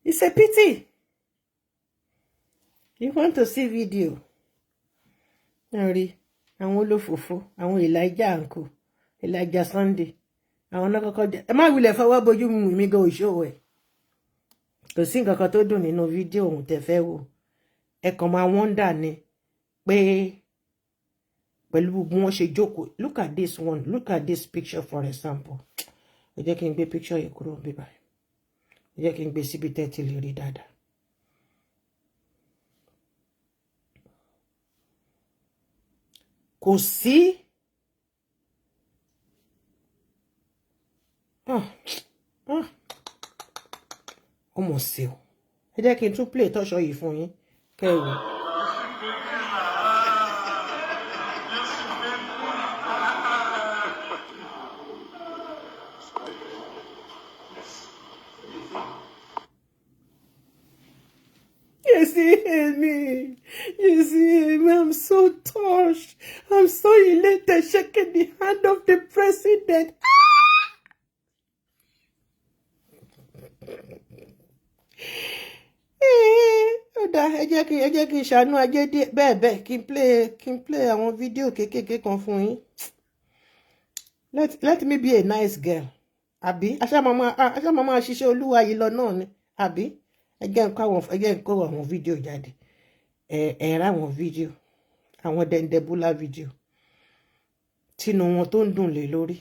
Speaker 1: It's a pity. You want to see video? Sorry, àwọn olófòfó, àwọn Elijah Anko, Elijah Sunday. Àwọn náà kọ́kọ́ jẹ́. Ẹ má wulẹ̀ fọwọ́ bojú mu mi gan òṣòwò ẹ̀. Kò sí nǹkan kan tó dùn nínú fídíò ohun tẹ́ fẹ́ wò. Ẹ kàn máa wonder ni pé pẹ̀lú gbogbo wọn ṣe jókòó. Look at this one. Look at this picture for example. Ẹ jẹ́ kí n gbé picture yìí kúrò níbí báyìí. Ẹ jẹ́ kí n gbé síbi tẹ́ ti lè rí dáadáa. Kò sí ọmọ sí o. Ẹ jẹ́ kí n tún play tọ́ṣọ́ yìí fún yín kẹ́wò. You see me, I'm so touched. I'm so elated, shaking the hand of the president. Ẹ jẹ́ kí n ṣàánú ajé díẹ̀ bẹ́ẹ̀ kí n play àwọn fídíò kéékèèké kan fún yín. Let me be a nice girl. Àbí aṣá máa ṣiṣẹ́ olúwa yìí lọ náà ni. Àbí ẹ jẹ́ n kó àwọn fídíò jáde. Ẹ ra àwọn fídíò, àwọn dẹ̀ndẹ̀búlà fídíò tínú wọn tó ń dùn lé lórí.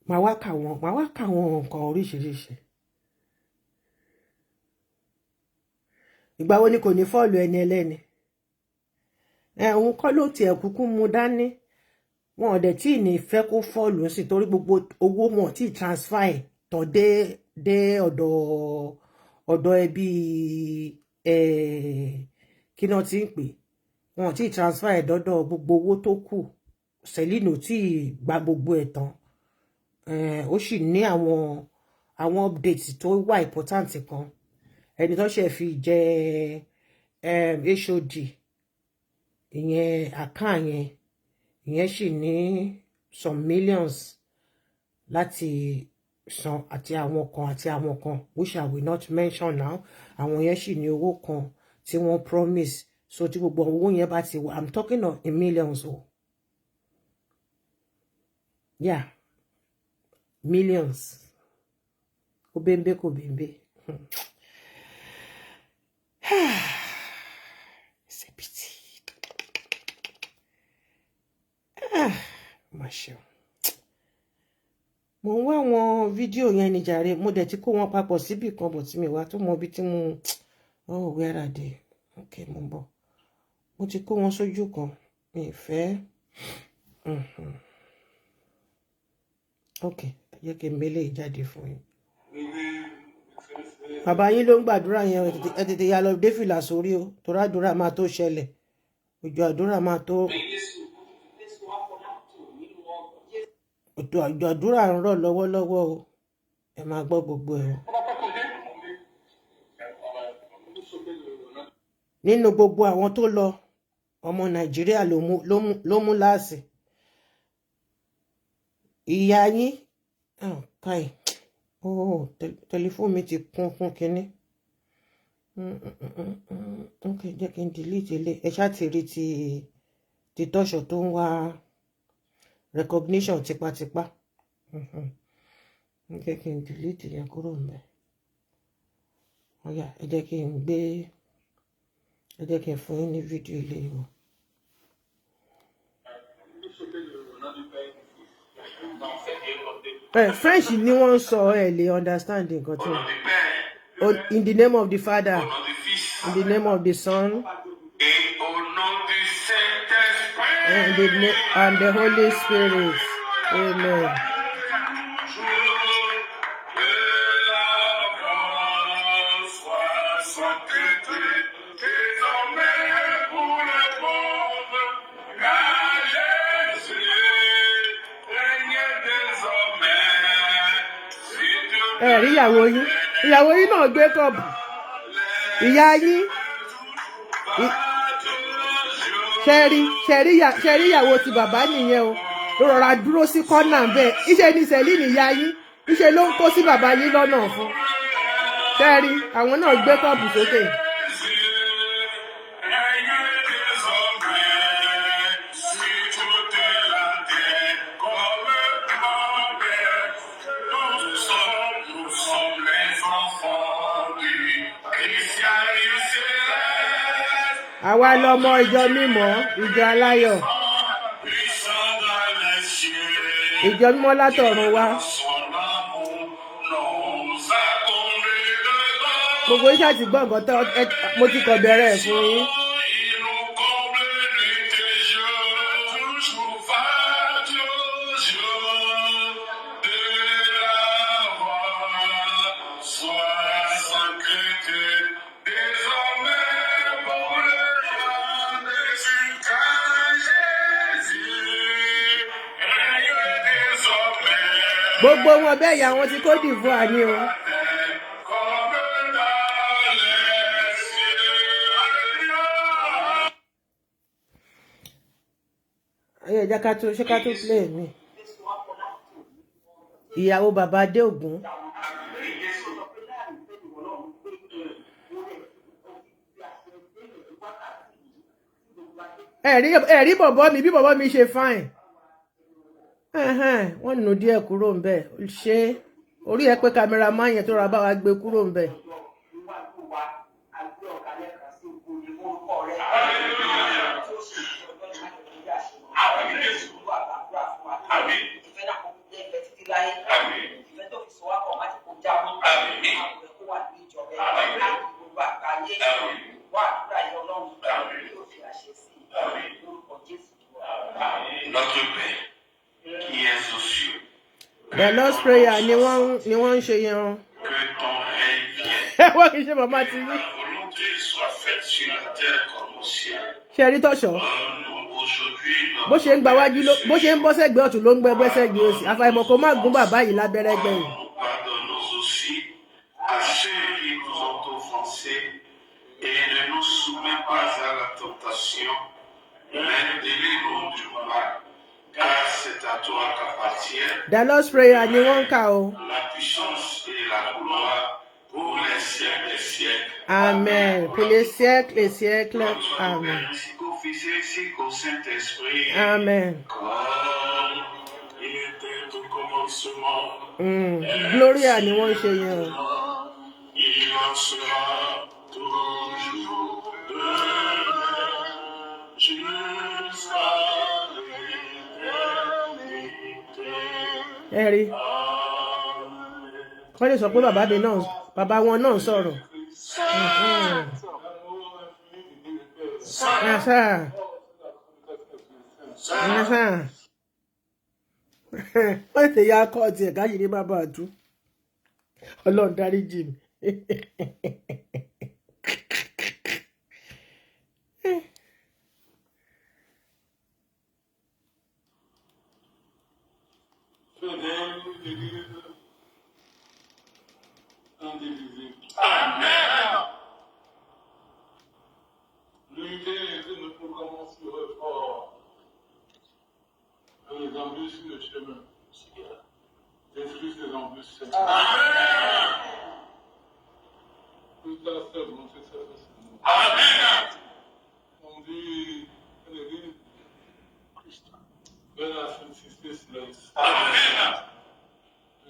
Speaker 1: Màá wá kà wọ́n nǹkan oríṣiríṣi. Ìgbà wo ni kò ní fọ́ọ̀lù ẹni ẹlẹ́ni? Òun kọ́ ló tiẹ̀ kúkú mú dání. Wọn ò dẹ̀ tí ní fẹ́ kó fọ́ọ̀lù sí torí gbogbo owó wọn tí transfer ẹ̀ tọ́ dé ọ̀dọ̀ ẹbí kí náà ti ń pè. Wọn tí transfer ẹ̀ dọ́dọ̀ gbogbo owó tó kù. Selino tí gba gbogbo ẹ̀ tán. Ó sì ní àwọn updates tó wà important kan. Ẹni tó ṣe fi jẹ HOD ìyẹn àká yẹn ìyẹn sì ní some millions láti san àti àwọn kan which I will not mention now. Àwọn yẹn sì ní owó kan tí wọ́n promise so tí gbogbo owó yẹn bá ti wà I'm talking of in millions o. Yeah, millions Obembe ko bembe. C'est pitié. Má ṣe o. Mo ń wá àwọn fídíò yẹn ní jàre, mo dẹ̀ ti kó wọn papọ̀ síbì kan bọ̀ tí mi wá tó mọ ibi tí mo oh where are they? Okay, mo ń bọ̀. Mo ti kó wọn sójú kan. Mi fẹ́. Okay, jẹ́ kí n mélé jáde fún yín. Bàbá yín ló ń gbàdúrà yẹn, ẹ tètè ya lọ dé fìlà sórí o, torí àdúrà máa tó ṣẹlẹ̀. Òjò àdúrà máa tó. Òjò àdúrà ń rọ̀ lọ́wọ́lọ́wọ́ o. Ẹ máa gbọ́ gbogbo ẹ̀. Nínú gbogbo àwọn tó lọ, ọmọ Nàìjíríà ló mú láàsì. Ìyá yín káì tẹlifóònù mi ti kún fún kinní. Ok, jẹ́ kí n delete ilé. Ẹ ṣáà ti rí ti tọ́ṣọ̀ tó ń wá recognition tipátipá. Jẹ́ kí n delete yẹn kúrò ńbẹ̀. Ọ̀yá, ẹ jẹ́ kí n fún yín ní fídíò ilé o. French ni wọ́n sọ ẹ lè understand nǹkan tí in the name of the Father, in the name of the Son, and the Holy Spirit. Amen. Rí ìyàwó yín náà gbé kọ́ọ̀bù. Ìyá yín ṣẹ́rí ìyàwó ti bàbá nìyẹn o, ló rọra dúró sí kọ́nà bẹ́ẹ̀. Iṣẹ́ ni sẹ́lí nìyá yín, iṣẹ́ ló ń kó sí bàbá yín lọ́nà fún. Ṣẹ́rí àwọn náà gbé kọ́ọ̀bù sókè. Àwa lọmọ ìjọ mímọ́, ìjọ aláyọ̀, ìjọ mímọ́ látọ̀run wá. Gbogbo iṣẹ́ àti gbọ̀ngàn tó mo ti kọ̀ bẹ̀rẹ̀ fún yín. Gbogbo wọn bẹ́ẹ̀ yà wọ́n ti Côte d'Ivoire ni o. Ayé ẹja ká tó play mi. Ìyàwó bàbá Adé Ògún. Ẹ̀rí bọ̀bọ̀ mi bí bọ̀bọ̀ mi ṣe fine. Wọ́n nù díẹ̀ kúrò ń bẹ̀. Ṣé orí ẹ pé kámẹ́rà máa yẹn tó ra bá wa gbé kúrò ń bẹ̀. The Lord's Prayer ni wọ́n ń ṣe yẹn. Wọ́n kì í ṣe màmá ti yín. Ṣé ẹ rí tọ́ṣọ̀? Bó ṣe ń gba wájú bó ṣe ń bọ́ sẹ́gbẹ̀ẹ́ ọ̀tún ló ń gbẹ́ sẹ́gbẹ̀ẹ́ òsì. Àfàìmọ̀ kó má gún bàbá yìí lábẹ́rẹ́ gbẹ̀yìn. The Lord's Prayer ni wọ́n ń kà o. Amen. Pour les siècles et siècles. Amen. Amen. Gloria ni wọ́n ṣe yẹn. Ẹ rí wọ́n lè sọ pé bàbá wọn náà sọ̀rọ̀. Wọ́n ti ya kọ́ọ̀tì ẹ̀ káyìí ní bàbá àdú. Ọlọ́run dáríjì mi.
Speaker 2: Les embûches sur le chemin. Détruis ces embûches. Tout ça, c'est bon, c'est ça. Amen. On dit, vers la simplicité, silence. Amen.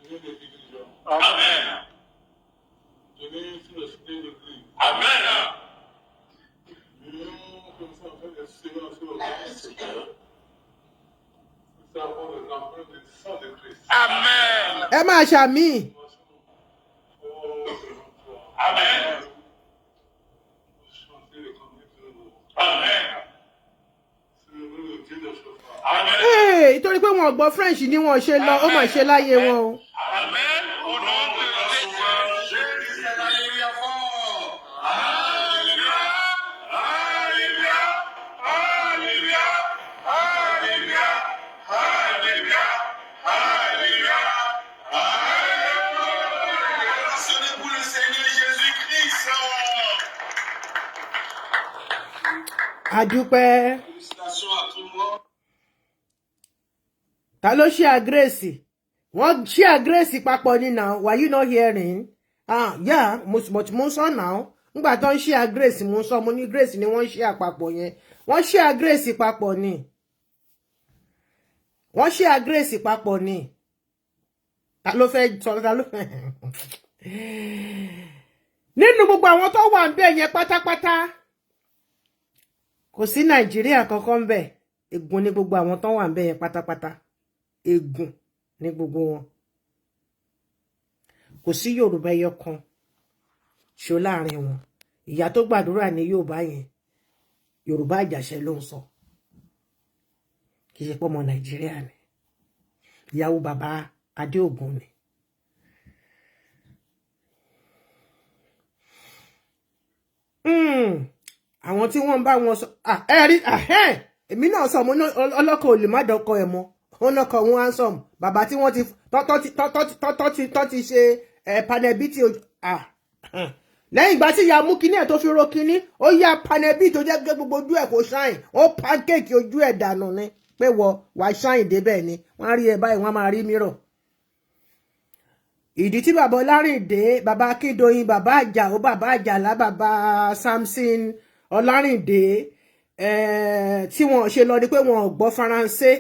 Speaker 2: Venez des dirigeants. Amen. Venez sur le chemin de Christ. Amen. Venez comme ça, en fait, des séances sur le Seigneur.
Speaker 1: Amen. Ẹ máa ṣàmì.
Speaker 2: Amen.
Speaker 1: Amen. Nítorí pé wọn gbọ́ French ni wọ́n ṣe lọ, ó mà ṣe láyé wọn o.
Speaker 2: Amen.
Speaker 1: Adúpẹ́. Ta ló share grace? Wọ́n share grace papọ̀ ni now. Were you not hearing? Yeah, mo sọ now. Nígbà tó ń share grace mo sọ mo ní grace ni wọ́n share papọ̀ yẹn. Wọ́n share grace papọ̀ ni. Wọ́n share grace papọ̀ ni. Ta ló fẹ́ sọ ta ló fẹ́. Nínú gbogbo àwọn tó wà ńbẹ̀ yẹn pátápátá. Kò sí Nàìjíríà kankan ńbẹ̀. Ègún ni gbogbo àwọn tó wà ńbẹ̀ yẹn pátápátá. Ègún ni gbogbo wọn. Kò sí Yorùbá ẹyọ kan ṣó láàrin wọn. Ìyá tó gbàdúrà ní Yorùbá yẹn. Yorùbá Àjàṣẹ ló ń sọ. Kì í ṣe pé ọmọ Nàìjíríà ni. Ìyàwó bàbá Adéògùn ni. Àwọn tí wọ́n bá wọn sọ ẹ̀rí èmi náà sọ mo ọlọ́kọ̀ ò lè má dọ́kọ ẹ̀ mọ́ wọn lọ́kọ̀ wọn handsome bàbá tí wọ́n ti ṣe panẹ́bítì lẹ́yìn ìgbà tí ìyá mú kinní ẹ̀ tó fi ro kinní ó yá panẹ́bí tó jẹ́ gbogbo ojú ẹ̀ kò ṣáìn ó pancake ojú ẹ̀ dànù ni pé wà ṣáìn débẹ̀ ni wọ́n á rí ẹ báyìí wọ́n á máa rí mìíràn. Ìdí tí bàbá Ọlárìndé bàbá Akíndoyin bàbá Àjàó bàbá Àjàlá bàbá Samson Ọlárìndé tí wọ́n ṣe lọ ni pé wọ́n gbọ́ Faransé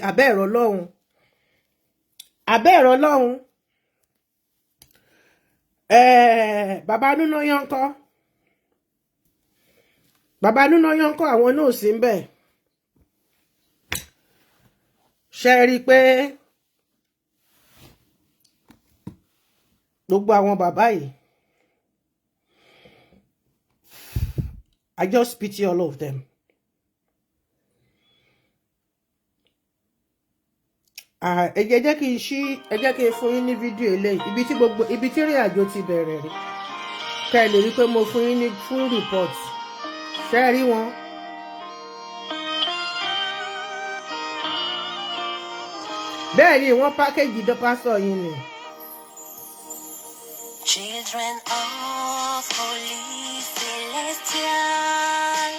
Speaker 1: abẹ́ ẹ̀rọ lọ́hùn bàbá Núná Yánkọ́ àwọn náà sí ń bẹ̀ ṣe rí pé gbogbo àwọn bàbá yìí I just pity all of them. Ẹ jẹ́ kí n fún yín ní fídíò eléyìí ibi tí ìrìn àjò ti bẹ̀rẹ̀ rí ká ẹ lè rí pé mo fún yín ní full report ṣe rí wọn. Bẹ́ẹ̀ ni wọ́n pákéjì dọ́pásọ̀ yín ni.
Speaker 3: Children of Holy Celestial,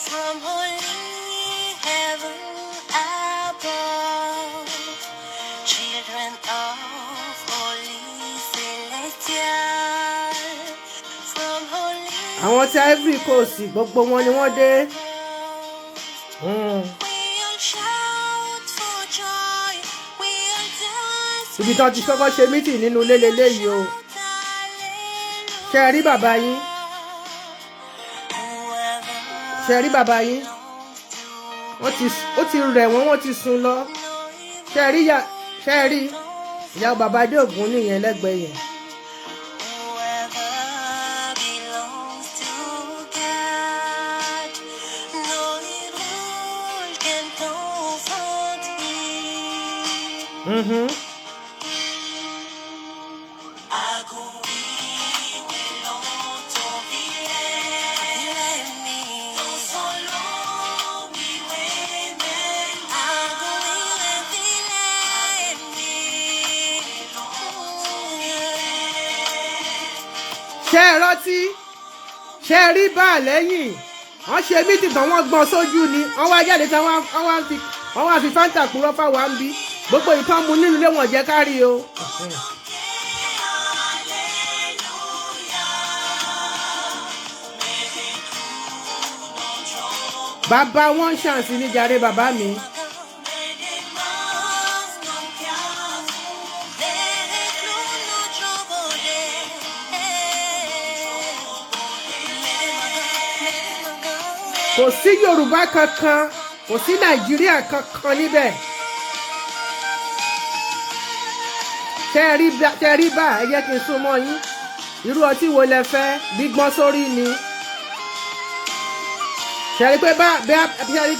Speaker 3: from holy heaven above. Children of Holy Celestial, from holy.
Speaker 1: Àwọn tí Ivory Coast gbogbo wọn ni wọ́n dé.
Speaker 3: We all shout for joy. We
Speaker 1: ibi tó ti kọ́kọ́ ṣe meeting nínú ilé leléyìí o. Ṣé rí bàbá yín? Ṣé rí bàbá yín? Ó ti rẹ̀ wọ́n ti sùn lọ. Ṣé rí ìyá bàbá dé ògún nìyẹn lẹ́gbẹ̀ẹ́ yẹn. Ṣé ẹ rántí? Ṣé ẹ rí bá lẹ́yìn? Wọ́n ṣe mítì tán wọ́n gbọ́n sójú ni. Wọ́n wá jáde tán wọ́n wá fi fáńtà kúrọ́ fáwọn à ń bí. Gbogbo ìtàn mu nínú ilé wọn jẹ́ kárí o. Bàbá wọn ṣàǹsì ní jàre bàbá mi. Kò sí Yorùbá kankan, kò sí Nàìjíríà kankan níbẹ̀. Ṣé ẹ rí bá ẹ jẹ́ kí n sún mọ́ yín. Irú ọtí wo lẹ fẹ́? Gbígbọ́n sórí ni. Ṣé ẹ rí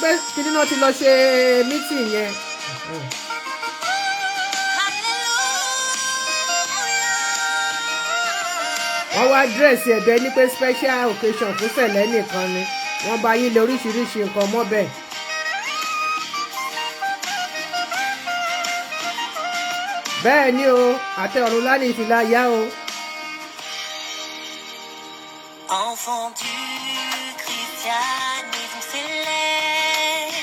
Speaker 1: pé kíní náà ti lọ ṣe meeting yẹn. Wọ́n wá dírẹ̀sì ẹ̀bẹ̀ ní pé special occasion fún sẹ̀lẹ̀ nìkan ni. Wọ́n bá yín lé oríṣiríṣi nǹkan mọ́ bẹ́ẹ̀. Bẹ́ẹ̀ ni o, àtẹ ọ̀run lánìí ìfìlà yá o.
Speaker 3: Enfant du christianisme céleste,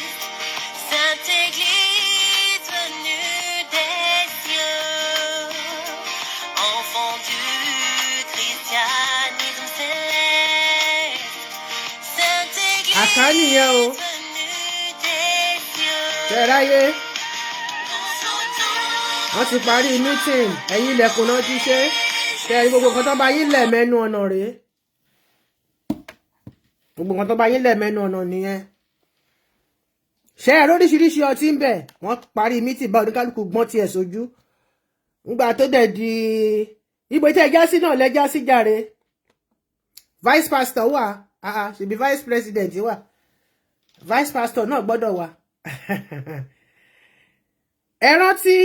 Speaker 3: Sainte Église venue des cieux. Enfant du christianisme céleste, Sainte Église venue des cieux.
Speaker 1: Ṣé ráyé? Wọ́n ti parí meeting, ẹ̀yin ilẹ̀kùn náà ti ṣe. Ṣé gbogbo nǹkan tó bá yín lẹ̀ mẹ́nu ọ̀nà rèé? Gbogbo nǹkan tó bá yín lẹ̀ mẹ́nu ọ̀nà nìyẹn. Ṣé ẹ lóríṣiríṣi ọtí ń bẹ̀? Wọ́n parí meeting bá oníkálukú gbọ́n tiẹ̀ sójú. Nígbà tó dẹ̀ di ibo tí ẹ já sí náà lẹ́já sí jàre. Vice pastor wà, ṣèbí vice president wà. Vice pastor náà gbọ́dọ̀ wà. Ẹ rántí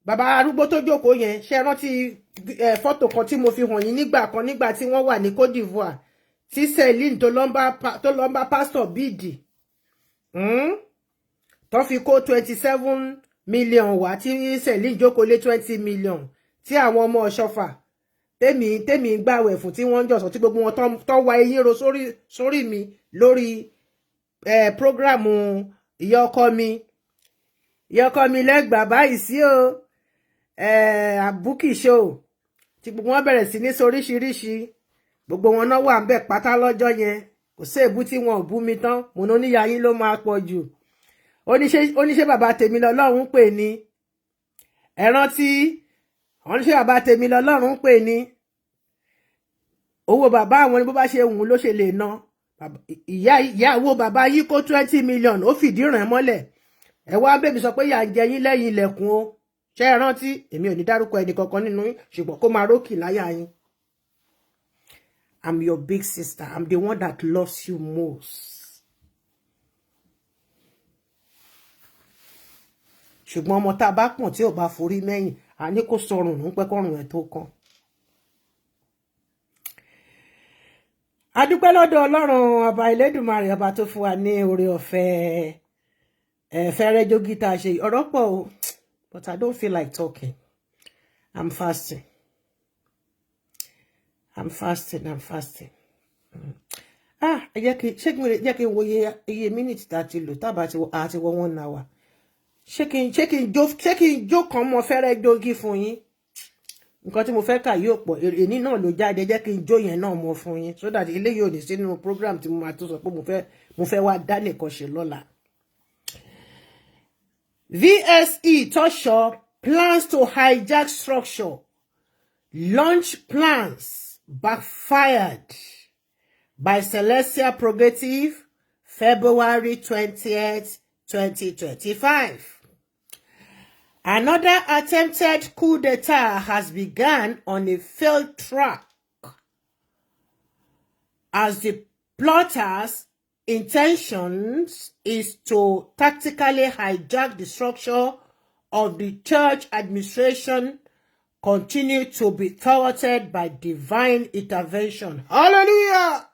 Speaker 1: bàbá arúgbó tó jókòó yẹn, ṣé ẹ rántí fọ́tò kan tí mo fi hàn yín nígbà tí wọ́n wà ní Côte d'Ivoire tí Celine tó lọ ń bá pastor bíìdì tó fi kó 27 million wá tí Celine jókòó lé 20 million tí àwọn ọmọ Oschoffa tèmi gbàwẹ̀ fún tí wọ́n ń jọ̀sọ̀ tí gbogbo wọn tó wá eyín ro sórí mi lórí prógrámù ìyá ọkọ mi lẹ́gbàá báyìí sí o àbúkì show tí gbogbo wọn bẹ̀rẹ̀ sí ní soríṣiríṣi gbogbo wọn náà wà ń bẹ̀ pátá lọ́jọ́ yẹn kò sí èbú tí wọn ò bú mi tán mo ní oníyà yín ló máa pọ̀ jù oníṣẹ́ bàbá tèmi lọ́lọ́run pè ní ẹ rántí oníṣẹ́ bàbá tèmi lọ́lọ́run pè ní owó bàbá àwọn ni bó bá ṣe wù ló ṣe lè ná ìyàwó bàbá yìí kó 20 million ó fìdí rẹ̀ mọ́lẹ̀ ẹ wá bèbí sọ pé yà ń jẹ yín lẹ́yìn ilẹ̀kùn o ṣé ẹ rántí èmi ò ní dárúkọ ẹnì kankan nínú yín ṣùgbọ́n kó máa rókì láyà yín. I'm your big sister. I'm the one that loves you most. Ṣùgbọ́n ọmọ tá a bá pọ̀n tí ò bá forí mẹ́yìn a ní kó sọrùn ń pẹ́ kọ́rùn ẹ̀ tó kàn. A dúpẹ́ lọ́dọ̀ Ọlọ́run ọba Elédùmarè ọba tó fún wa ní oore ọ̀fẹ́ fẹ́rẹ́ jógí tá a ṣe ọ̀rọ̀ pọ̀ o but I don't feel like talking. I'm fasting. I'm fasting. Jẹ́ kí n wo iye minutes tá a ti lò tábà àti wọ 1 hour. Ṣé kí n jó kan mọ fẹ́rẹ́ jógí fún yín? Nǹkan tí mo fẹ́ kà yóò pọ̀ èní náà ló jáde jẹ́ kí n jó yẹn náà mọ fún yín so that eléyìí ò ní sí nínú program tí mo máa tó sọ pé mo fẹ́ wá dá nìkan ṣe lọ́la. VSE Tosho plans to hijack structure, launch plans backfired by Celestial Progressive, February 20th, 2025. Another attempted coup d'etat has begun on a failed track as the plotters' intentions is to tactically hijack the structure of the church administration continue to be thwarted by divine intervention. Hallelujah!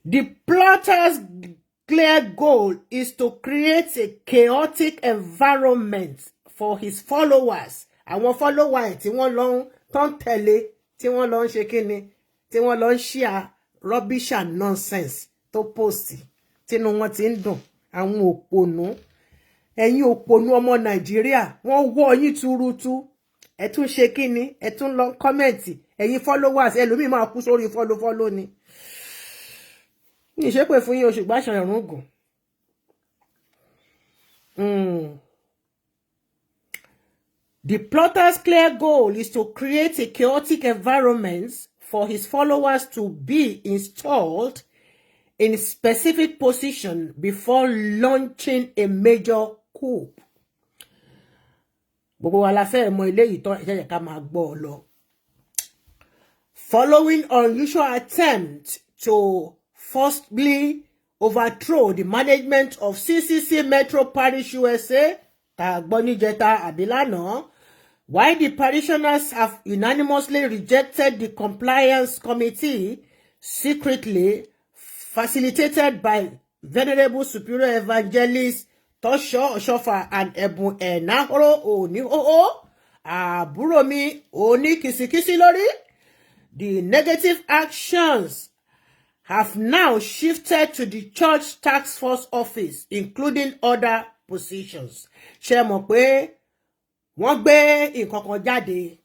Speaker 1: The plotters' clear goal is to create a chaotic environment for his followers. Àwọn followers tí wọ́n lọ ń tán tẹ̀lé, tí wọ́n lọ ń ṣe kíni, tí wọ́n lọ ń share rubbish and nonsense tó post, tínú wọn ti ń dùn. Àwọn òpònú, ẹ̀yin òpònú ọmọ Nàìjíríà, wọ́n wọ́ yín túrútú. Ẹ tún ṣe kíni, ẹ tún lọ comment, ẹ̀yin followers, ẹlòmíì máa kú sórí follow ni. Ní ṣe pé fún yín oṣù gbàṣọ ẹ̀rùn gùn. The plotter's clear goal is to create a chaotic environment for his followers to be installed in specific position before launching a major coup. Gbogbo wa la fẹ́ mọ̀ eléyìí tán ẹ ká máa gbọ́ lọ. Following unusual attempt to forcibly overthrow the management of CCC Metro Parish USA, Tagbonijeta Abilano, while the parishioners have unanimously rejected the compliance committee secretly facilitated by Venerable Superior Evangelist Oschoffa and Ebun Enahoro Onihoho, Aburomi Oni Kisikisi Lori. The negative actions have now shifted to the church task force office, including other positions. Ṣé mọ̀ pé wọ́n gbé nǹkan kan jáde,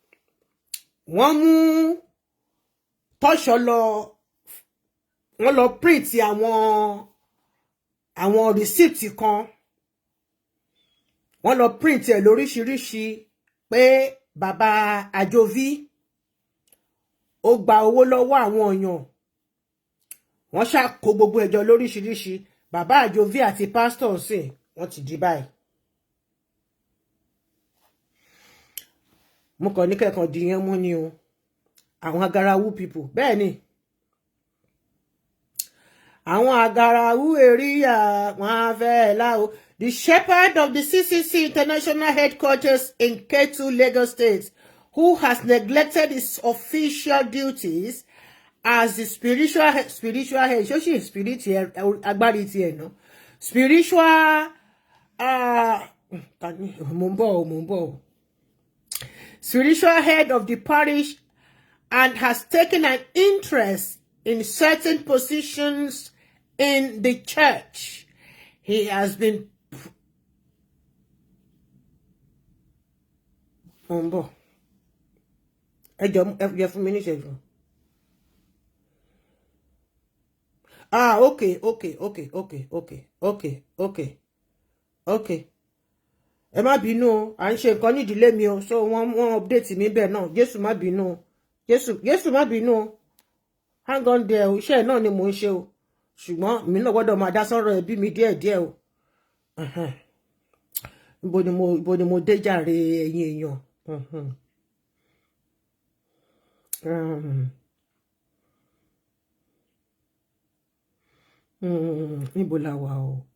Speaker 1: wọ́n mú tọ́ṣọ́ lọ, wọ́n lọ print àwọn receipt kan, wọ́n lọ print ẹ̀ lóríṣiríṣi pé bàbá Àjòví ó gba owó lọ́wọ́ àwọn èèyàn. Wọ́n ṣàkó gbogbo ẹjọ́ lóríṣiríṣi. Bàbá Àjòví àti pastor sí wọ́n ti di báyìí. Mo kàn ní kẹ́kàn di yẹn mú ni o. Àwọn Agarawu people. Bẹ́ẹ̀ ni. Àwọn Agarawu area wọ́n á fẹ́ láwo. The shepherd of the CCC International Headquarters in Ketu, Lagos State, who has neglected his official duties as the spiritual head, so she is spiritual, agbárí ti ẹ̀ no. Spiritual, spiritual head of the parish and has taken an interest in certain positions in the church. He has been okay. Ẹ má bínú o, à ń ṣe nǹkan ní ìdílé mi o, so wọ́n update mi bẹ́ẹ̀ náà. Jésù má bínú o. Jésù má bínú o. Hang on there o, iṣẹ́ náà ni mò ń ṣe o. Ṣùgbọ́n mi náà gbọ́dọ̀ máa dá sọ́rọ̀ ẹbí mi díẹ̀díẹ̀ o. Ibo ni mo dé jàre ẹ̀yin èèyàn.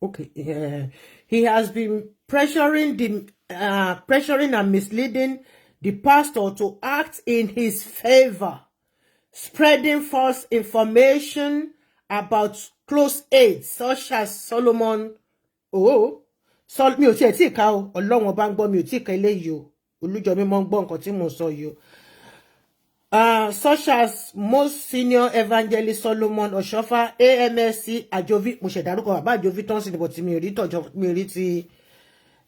Speaker 1: Okay. He has been pressuring and misleading the pastor to act in his favor, spreading false information about close aides such as Solomon. Mi ò tiẹ̀ tí ká o, Ọlọ́run bá ń gbọ́ mi ò tí ká eléyìí o. Olújọ mi mọ́ ń gbọ́ nǹkan tí mo sọ yìí o. Such as most senior evangelist Solomon Oschoffa, AMSC Àjòví, mo ṣe dárúkọ bàbá Àjòví tán sí níbo tí mi ò rí ti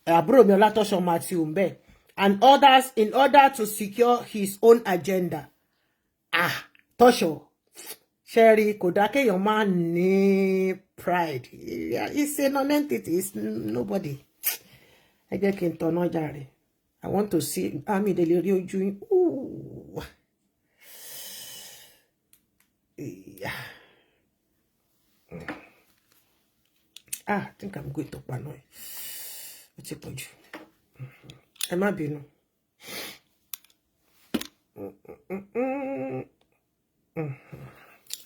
Speaker 1: àbúrò mi Ọlátọ́ṣọ̀ Matthew Mbe, and others in order to secure his own agenda. Tọ́ṣọ̀, Sherry, kò dá kéèyàn máa ní pride. It's a non-entity. It's nobody. Ẹ jẹ́ kí n tọ́nà jàre. I want to see Ami Delirio ojú. Ooh. Yeah. I think I'm going to panoy. What's it pọ̀jù? Ẹ má bínú.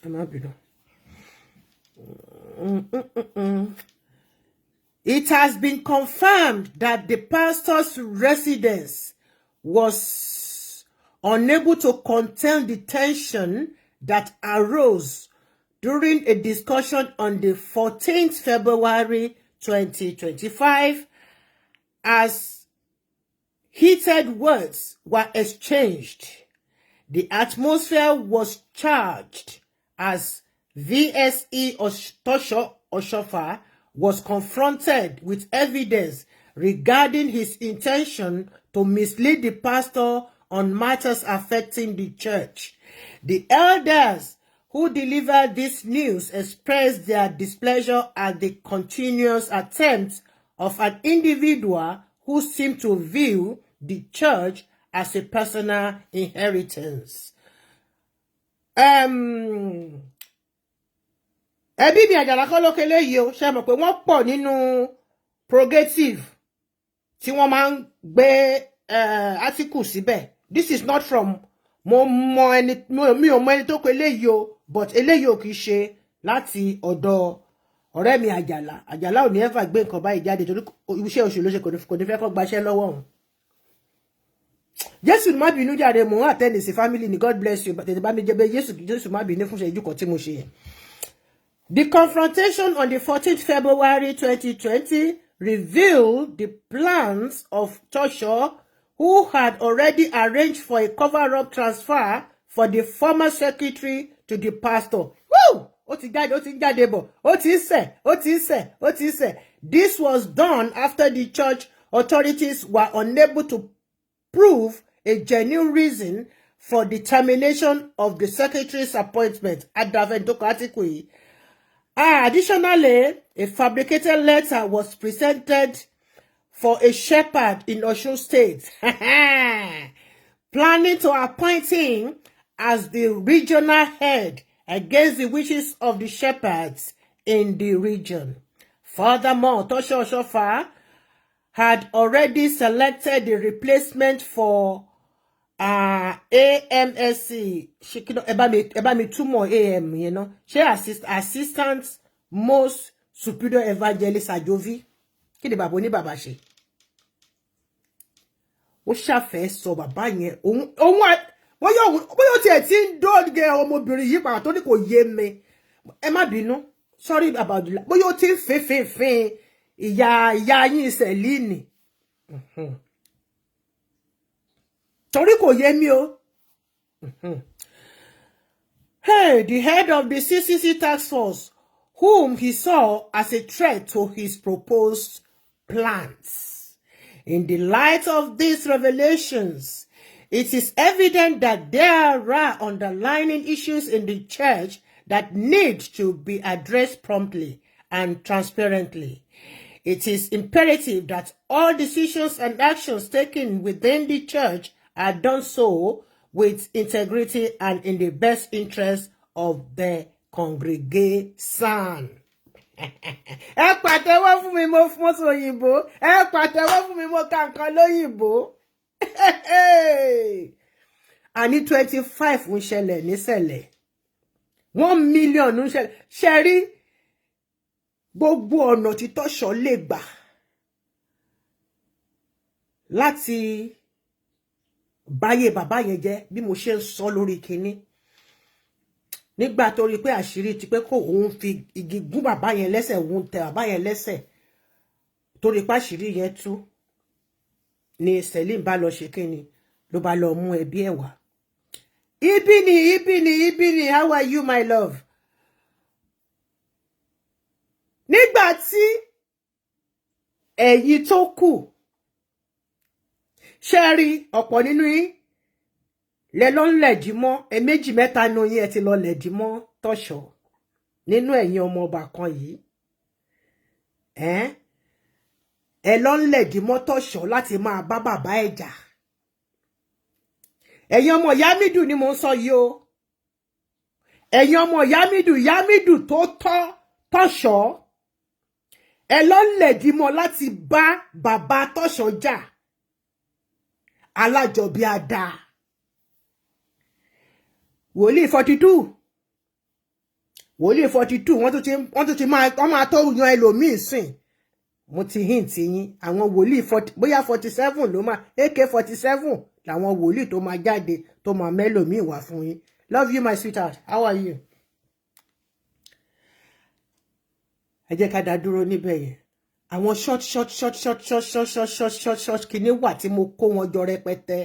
Speaker 1: Ẹ má bínú. It has been confirmed that the pastor's residence was unable to contain the tension that arose during a discussion on the 14th February 2025 as heated words were exchanged. The atmosphere was charged as VSE Oschoffa was confronted with evidence regarding his intention to mislead the pastor on matters affecting the church. The elders who delivered this news expressed their displeasure at the continuous attempts of an individual who seemed to view the church as a personal inheritance. Ẹbí mi Àjàlá kọ́ lókè léyìí o, ṣé mọ̀ pé wọ́n pọ̀ nínú progressive tí wọ́n máa ń gbé article síbẹ̀. This is not from mi ò mọ ẹni tó kọ eléyìí o, but eléyìí ò kì í ṣe láti ọ̀dọ̀ ọ̀rẹ́ mi Àjàlá. Àjàlá ò ní ever gbé nǹkan báyìí jáde torí iṣẹ́ oṣù ló ṣe kò ní fẹ́ kó gbaṣẹ́ lọ́wọ́ òun. Jésù má bínú jàre, mo attend sí family ni, God bless you, but tètè bá mi jẹ́ bẹ́ Jésù má bínú fún ìṣẹ́jú kan tí mo ṣe yẹn. The confrontation on the 14th February 2020 revealed the plans of Tosho, who had already arranged for a cover-up transfer for the former secretary to the pastor. Woo! Ó ti jáde bọ̀. Ó ti ṣe. This was done after the church authorities were unable to prove a genuine reason for the termination of the secretary's appointment. Additionally, a fabricated letter was presented for a shepherd in Osun State, planning to appoint him as the regional head against the wishes of the shepherds in the region. Furthermore, Oschoffa had already selected the replacement for AMSC. Eba mi túmọ̀ AM, you know. She assistant most superior evangelist Ajovi. Kí ni bàbá ní bàbá ṣe? Ó ṣàfẹ́ sọ bàbá yẹn. Bóyá tí ẹ̀ tí ń dọ́ọ̀gẹ̀ ọmọbìnrin yìí pàtó ní kò yé mi. Ẹ má bínú. Sorry about that. Bóyá tí ń fín ìyá yín Sẹ̀línì. Torí kò yé mi o. Hey, the head of the CCC task force, whom he saw as a threat to his proposed plans. In the light of these revelations, it is evident that there are underlying issues in the church that need to be addressed promptly and transparently. It is imperative that all decisions and actions taken within the church are done so with integrity and in the best interest of the congregation. Ẹ pàtẹ́wọ́ fún mi mo fún mọ́tò òyìnbó. Ẹ pàtẹ́wọ́ fún mi mo ka nǹkan lóyìnbó. Àní 25 ń ṣẹlẹ̀ níṣẹ̀lẹ̀. 1 million ń ṣẹlẹ̀. Ṣé rí gbogbo ọ̀nà tí Tosho lè gbà láti báyé bàbá yẹn jẹ́ bí mo ṣe ń sọ lórí kinní. Nígbà tó rí pé àṣírí ti pé kó òun fi igi gún bàbá yẹn lẹ́sẹ̀, òun tẹ bàbá yẹn lẹ́sẹ̀. Tó rí pé àṣírí yẹn tú ni Selim bá lọ ṣe kíni, ló bá lọ mú ẹbí ẹ̀ wá. Ibini, how are you, my love? Nígbà tí èyí tó kù, ṣé rí ọ̀pọ̀ nínú yín lẹ lọ ń lẹ̀dí mọ́, méjì mẹ́ta nínú yín ẹ ti lọ lẹ̀dí mọ́ tọ̀ṣọ́ nínú ẹ̀yin ọmọ ọba kan yìí ẹ lọ ń lẹ̀dí mọ́ tọ̀ṣọ́ láti máa bá bàbá ẹ̀ jà. Ẹ̀yin ọmọ Yámídù ni mo ń sọ yìí o. Ẹ̀yin ọmọ Yámídù tó tọ̀ṣọ́ ẹ lọ ń lẹ̀dí mọ́ láti bá bàbá tọ̀ṣọ́ jà. Alájọbí àdá. Wòlíì 42 wọ́n tún ti máa tó yan ẹlòmíì sìn. Mo ti hint yín àwọn wòlíì 40 bóyá 47 ló máa AK-47 làwọn wòlíì tó máa jáde tó máa mẹ́lòmíì wá fún yín. Love you my sweetheart, how are you? Ẹ jẹ́ ká dá dúró níbẹ̀ yẹn. Àwọn short kìíní wà tí mo kó wọn jọ rẹpẹtẹ.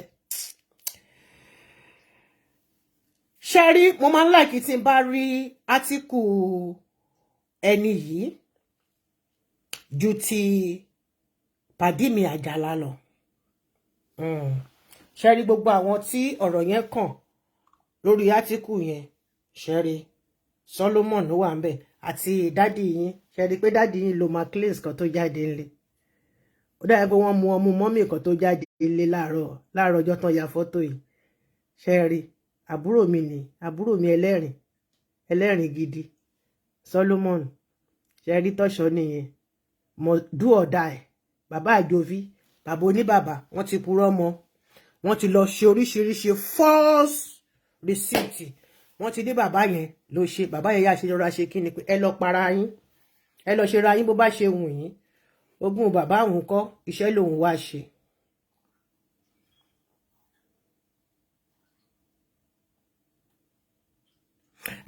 Speaker 1: Ṣẹ́rí mo máa ń like tí n bá rí átíkù ẹni yìí ju ti pàdí mi Àjàlá lọ. Ṣẹ́rí gbogbo àwọn tí ọ̀rọ̀ yẹn kàn lórí átíkù yẹn ṣẹ́rí Solomon ló wà ń bẹ̀ àti dádì yín ṣẹ́rí pé dádì yín lo macleans kan tó jáde ńlé. Ó dàbí pé wọ́n mú ọmú mọ́mì kan tó jáde ńlé láàárọ̀ ọjọ́ tán ya fọ́tò yìí. Ṣẹ́rí àbúrò mi ni àbúrò mi ẹlẹ́rìn gidi Solomon ṣẹ́rí tọ̀ṣọ́ nìyẹn mo do or die bàbá àjòví bàbá oníbàbà wọ́n ti purọ́ mọ́ wọ́n ti lọ ṣe oríṣiríṣi false receipt wọ́n ti dé bàbá yẹn ló ṣe bàbá yẹn yá ṣe rọra ṣe kí ni pé ẹ lọ para yín ẹ lọ ṣe ra yín bó bá ṣe wù yín ogún bàbá òun kọ́ iṣẹ́ lòun wá ṣe.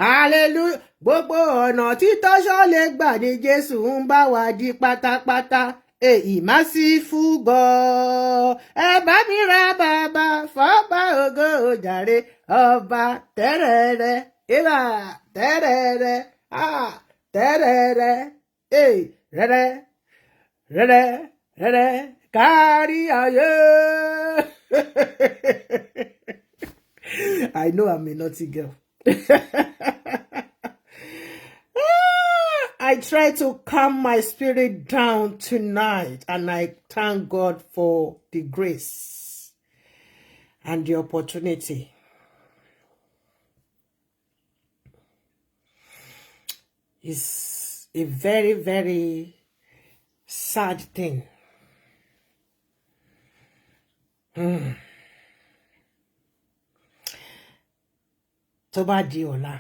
Speaker 1: Hallelujah gbogbo ọ̀nà tí tọ́ṣọ́ lè gbà ní Jésù ń bá wa di pátápátá. Merciful God ẹ bá mi ra bàbá fọ́bà ògo jàre ọba tẹ́rẹ̀ẹ́rẹ́ ìbà tẹ́rẹ̀ẹ́rẹ́ tẹ́rẹ̀ẹ́rẹ́ rẹ́rẹ́ kárí ayé. I know I'm a naughty girl. I try to calm my spirit down tonight, and I thank God for the grace and the opportunity. It's a very, very sad thing. Tó bá di ọ̀la,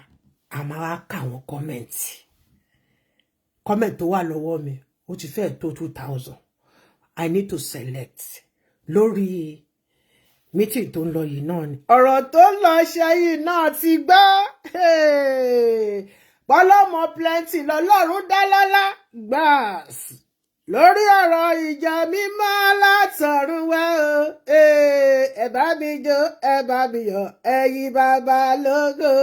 Speaker 1: a máa kà àwọn kọ́mẹ̀ntì. Comment tó wà lọ́wọ́ mi, ó ti fẹ́ tó 2000. I need to select lórí meeting tó ń lọ yìí náà ni. Ọ̀rọ̀ tó ń lọ ṣe yìí náà ti gbọ́. Pọ́lọ́mọ plenty lọ́lọ́run dá lọ́lá gbàs. Lórí ọ̀rọ̀ ìjà mímọ́ látọ̀run wá o. Ẹ bá mi jó, ẹ bá mi yọ̀, ẹ̀yin bàbá lógo.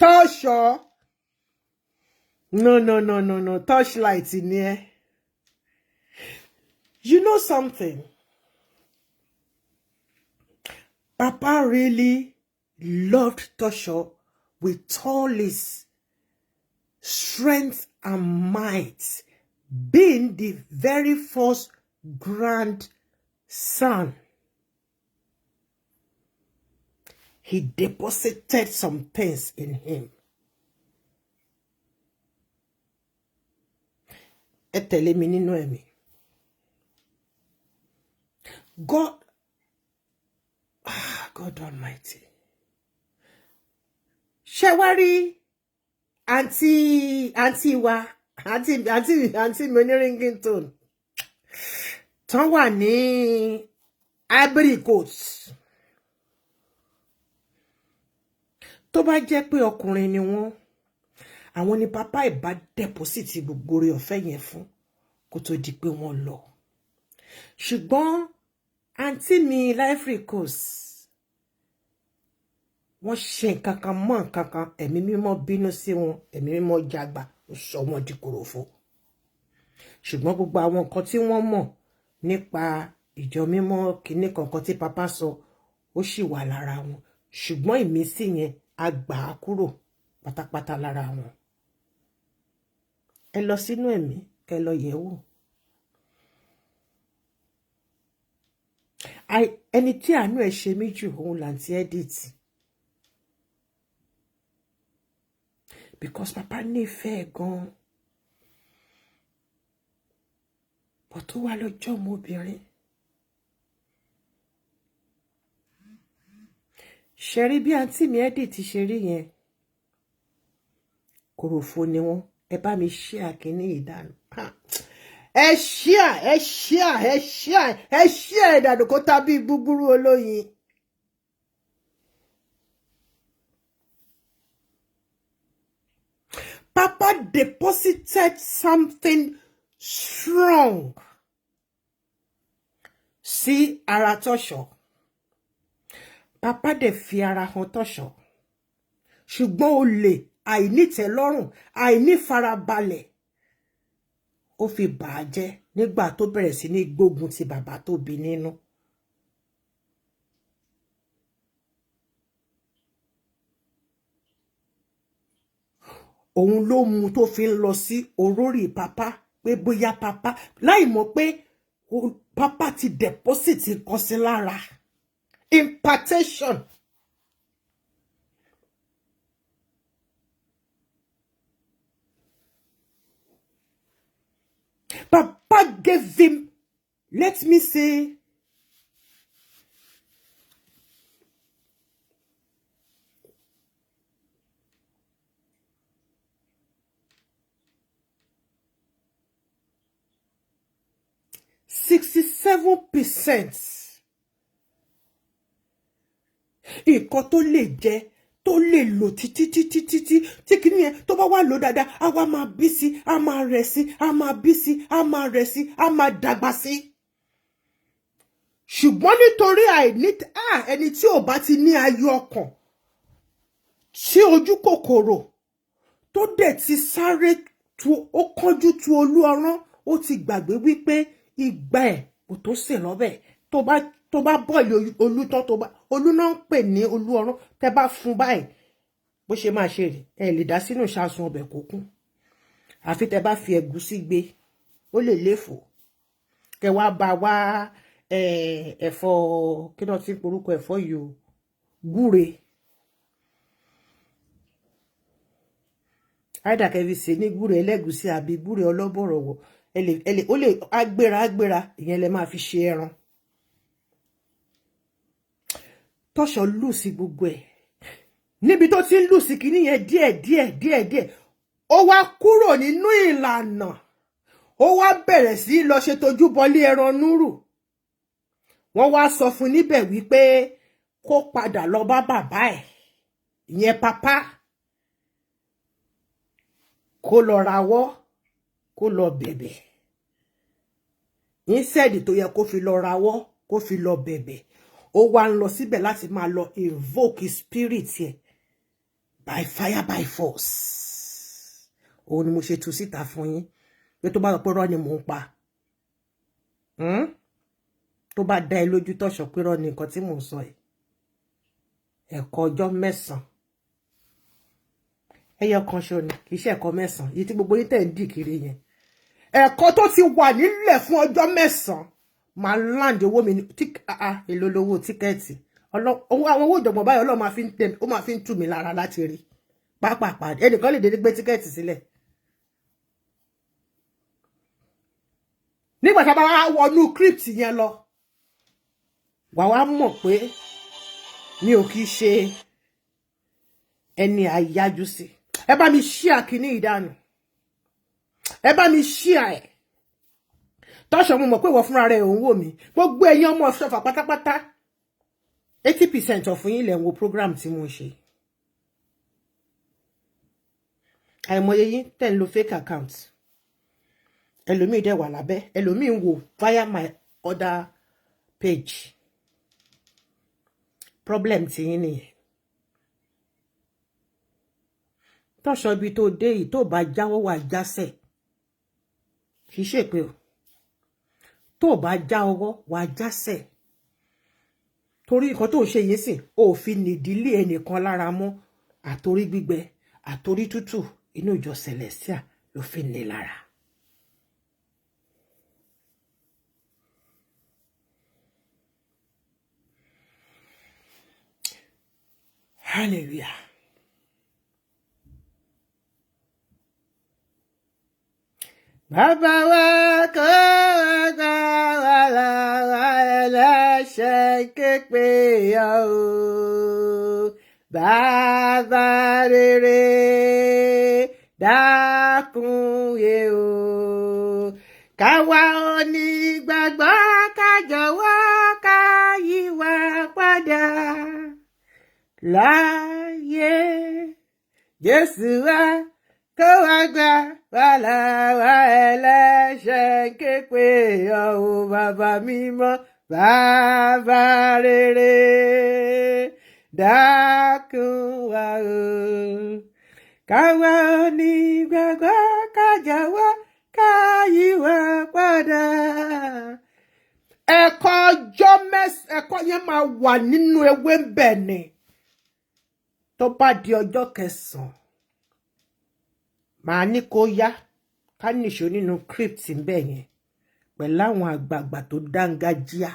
Speaker 1: Tọ́ṣọ́. No. Torchlight in here. You know something? Papa really loved Tọ́ṣọ́ with all his strength and might, being the very first grandson. He deposited some things in him. Ẹ tẹ̀lé mi nínú ẹ̀mí. God Almighty. Ṣé wá rí àǹtí wa, àǹtí mi ní Ringington. Tán wà ní Ivory Coast. Tó bá jẹ́ pé ọkùnrin ni wọ́n, àwọn ni papa ìbá deposit gbogbo oore ọ̀fẹ́ yẹn fún kó tó di pé wọ́n lọ. Ṣùgbọ́n àǹtí mi Ivory Coast wọ́n ṣe nǹkan kan mọ́ nǹkan kan, ẹ̀mí mímọ́ bínú sí wọn, ẹ̀mí mímọ́ jagba, ó sọ wọ́n di kòròfo. Ṣùgbọ́n gbogbo àwọn nǹkan tí wọ́n mọ̀ nípa ìjọ mímọ́ kíní kankan tí papa sọ ó sì wà lára wọn ṣùgbọ́n ìmísí yẹn a gbà á kúrò pátápátá lára wọn. Ẹ lọ sínú ẹ̀mí kẹ́ lọ yẹ̀ wò. Ẹni tí àánú ẹ̀ ṣe mí jù òun làǹtí Edith, because papa nífẹ̀ẹ́ gan bọ̀ tó wá lọ́jọ́ ọmọbìnrin. Ṣe rí bí àǹtí mi Edith ṣe rí yẹn, kòròfo ni wọ́n. Ẹ bá mi ṣí àkíní ìdánù. Ẹ ṣí ìdánù kó tàbí búburú olóyin. Papa deposited something strong sí ara Tọ́ṣọ̀. Papa dẹ̀ fi ara hàn Tọ́ṣọ̀. Ṣùgbọ́n olè, àìnítẹ́lọ́rùn, àìnífarabalẹ̀ ó fi bà á jẹ́ nígbà tó bẹ̀rẹ̀ sí ní gbógun ti bàbá tó bí nínú. Òun ló mú tó fi ń lọ sí orórì papa pé bóyá papa láì mọ̀ pé papa ti deposit nǹkan sí lára. Impartation. Papa gave him, let me say, %67 nǹkan tó lè jẹ tó lè lò títí tí kìíní yẹn tó bá wà lò dáadáa á wá máa bí sí, á máa rẹ̀ sí, á máa bí sí, á máa rẹ̀ sí, á máa dàgbà sí. Ṣùgbọ́n nítorí ẹni tí ò bá ti ní ayọ̀ ọkàn, tí ojú kòkòrò tó dẹ̀ ti sáré tu, ó kánjú tu olú ọrán, ó ti gbàgbé wípé ìgbà ẹ̀ kò tó sè lọ́bẹ̀. Tó bá bọ́ọ̀lì olú tán, olú náà ń pè ní olú ọrán, tẹ́ bá fún báyìí bó ṣe máa ṣe rè, ẹ lè dá sínú ìṣàsùn ọbẹ̀ kó kún. Àfi tẹ́ bá fi ẹ̀gúsí gbé, ó lè léfò. Kẹ́ wá bá wá ẹ̀fọ́ kí náà ti porúkọ ẹ̀fọ́ yìí o, gúre. Àìdá kẹ́ fi sè ní gúre ẹlẹ́gúsí àbí gúre ọlọ́bọ̀rọ̀wọ̀. Ó lè agbéra ìyẹn lẹ máa fi ṣe ẹran. Tọ́ṣọ̀ lù sí gbogbo ẹ̀. Níbi tó ti ń lù sí kíní yẹn díẹ̀. Ó wá kúrò nínú ìlànà. Ó wá bẹ̀rẹ̀ sí lọ ṣe tójú bọlé ẹran núrù. Wọ́n wá sọ fún níbẹ̀ wípé kó padà lọ bá bàbá ẹ̀. Ìyẹn papa. Kó lọ rawọ́, kó lọ bẹ̀bẹ̀. Instead tó yẹ kó fi lọ rawọ́, kó fi lọ bẹ̀bẹ̀. Ó wá ń lọ síbẹ̀ láti máa lọ invoke spirit yẹn by fire by force. Òun ni mo ṣe tú síta fún yín pé tó bá sọ pé rọ́ ni mò ń pa. Tó bá dá ẹ lójú Tọ́ṣọ̀ pé rọ́ ni nǹkan tí mò ń sọ yìí. Ẹ̀kọ́ ọjọ́ 9. Ẹyọ kan ṣo ni kì í ṣe ẹ̀kọ́ 9 yìí tí gbogbo yín tẹ̀ ń dì kiri yẹn. Ẹ̀kọ́ tó ti wà nílẹ̀ fún ọjọ́ 9 máa land owó mi èlò lówó tíkẹ́ẹ̀tì. Àwọn owó ìjọ̀gbọ̀n báyìí Ọlọ́run máa fi ń tù mí lára láti rí. Pápápá ẹnìkan lè dédé gbé tíkẹ́ẹ̀tì sílẹ̀. Nígbà tá a bá wọnú crypt yẹn lọ, wà wá mọ̀ pé mi ò kì í ṣe ẹni àyájú sí. Ẹ bá mi share kíní ìdánù. Ẹ bá mi share ẹ̀. Tọ́ṣọ̀ mo mọ̀ pé wọ́n fúnra rẹ̀ òun wò mí. Gbogbo ẹ̀yin ọmọ Oschoffa pátápátá 80% of yín lẹ ń wo program tí mo ṣe. Àìmọye yín tẹ̀ ń lo fake account. Ẹlòmíì dẹ̀ wà lábẹ́. Ẹlòmíì ń wò via my other page. Problem tí yín nìyẹn. Tọ́ṣọ̀ ibi tó dé yìí tó bá jáwọ́ wà jásẹ̀. Kì í ṣe pé o. tó bá já ọwọ́ wàá jásẹ̀ torí nǹkan tó ṣe yìí sìn ó fi nìdílé ẹnìkan lára mọ́ àtorí gbígbẹ àtorí tútù inú ìjọ Celestial ló fi ní lára. Hallelujah. Bàbá wa kó àgbà wà láwa ẹlẹ́ṣẹ̀ képe yọ o. Bàbá rere dákun yé o. Káwa onígbàgbọ́ ká jọ̀wọ́ ká yíwà padà. Láyé Jésù wa kó wá gbà wá láwa ẹlẹ́ṣẹ̀ képe yọ o. Bàbá mímọ́ bàbá rere dákun wá o. Káwa onígbàgbọ́ ká jọ̀wọ́ ká yíwà padà. Ẹ̀kọ́ yẹn máa wà nínú ewé ń bẹ̀ ni. Tó bá di ọjọ́ 9 màá ní kó yá ká nìṣó nínú crypt ń bẹ̀ yẹn pẹ̀lú àwọn àgbààgbà tó dángájíá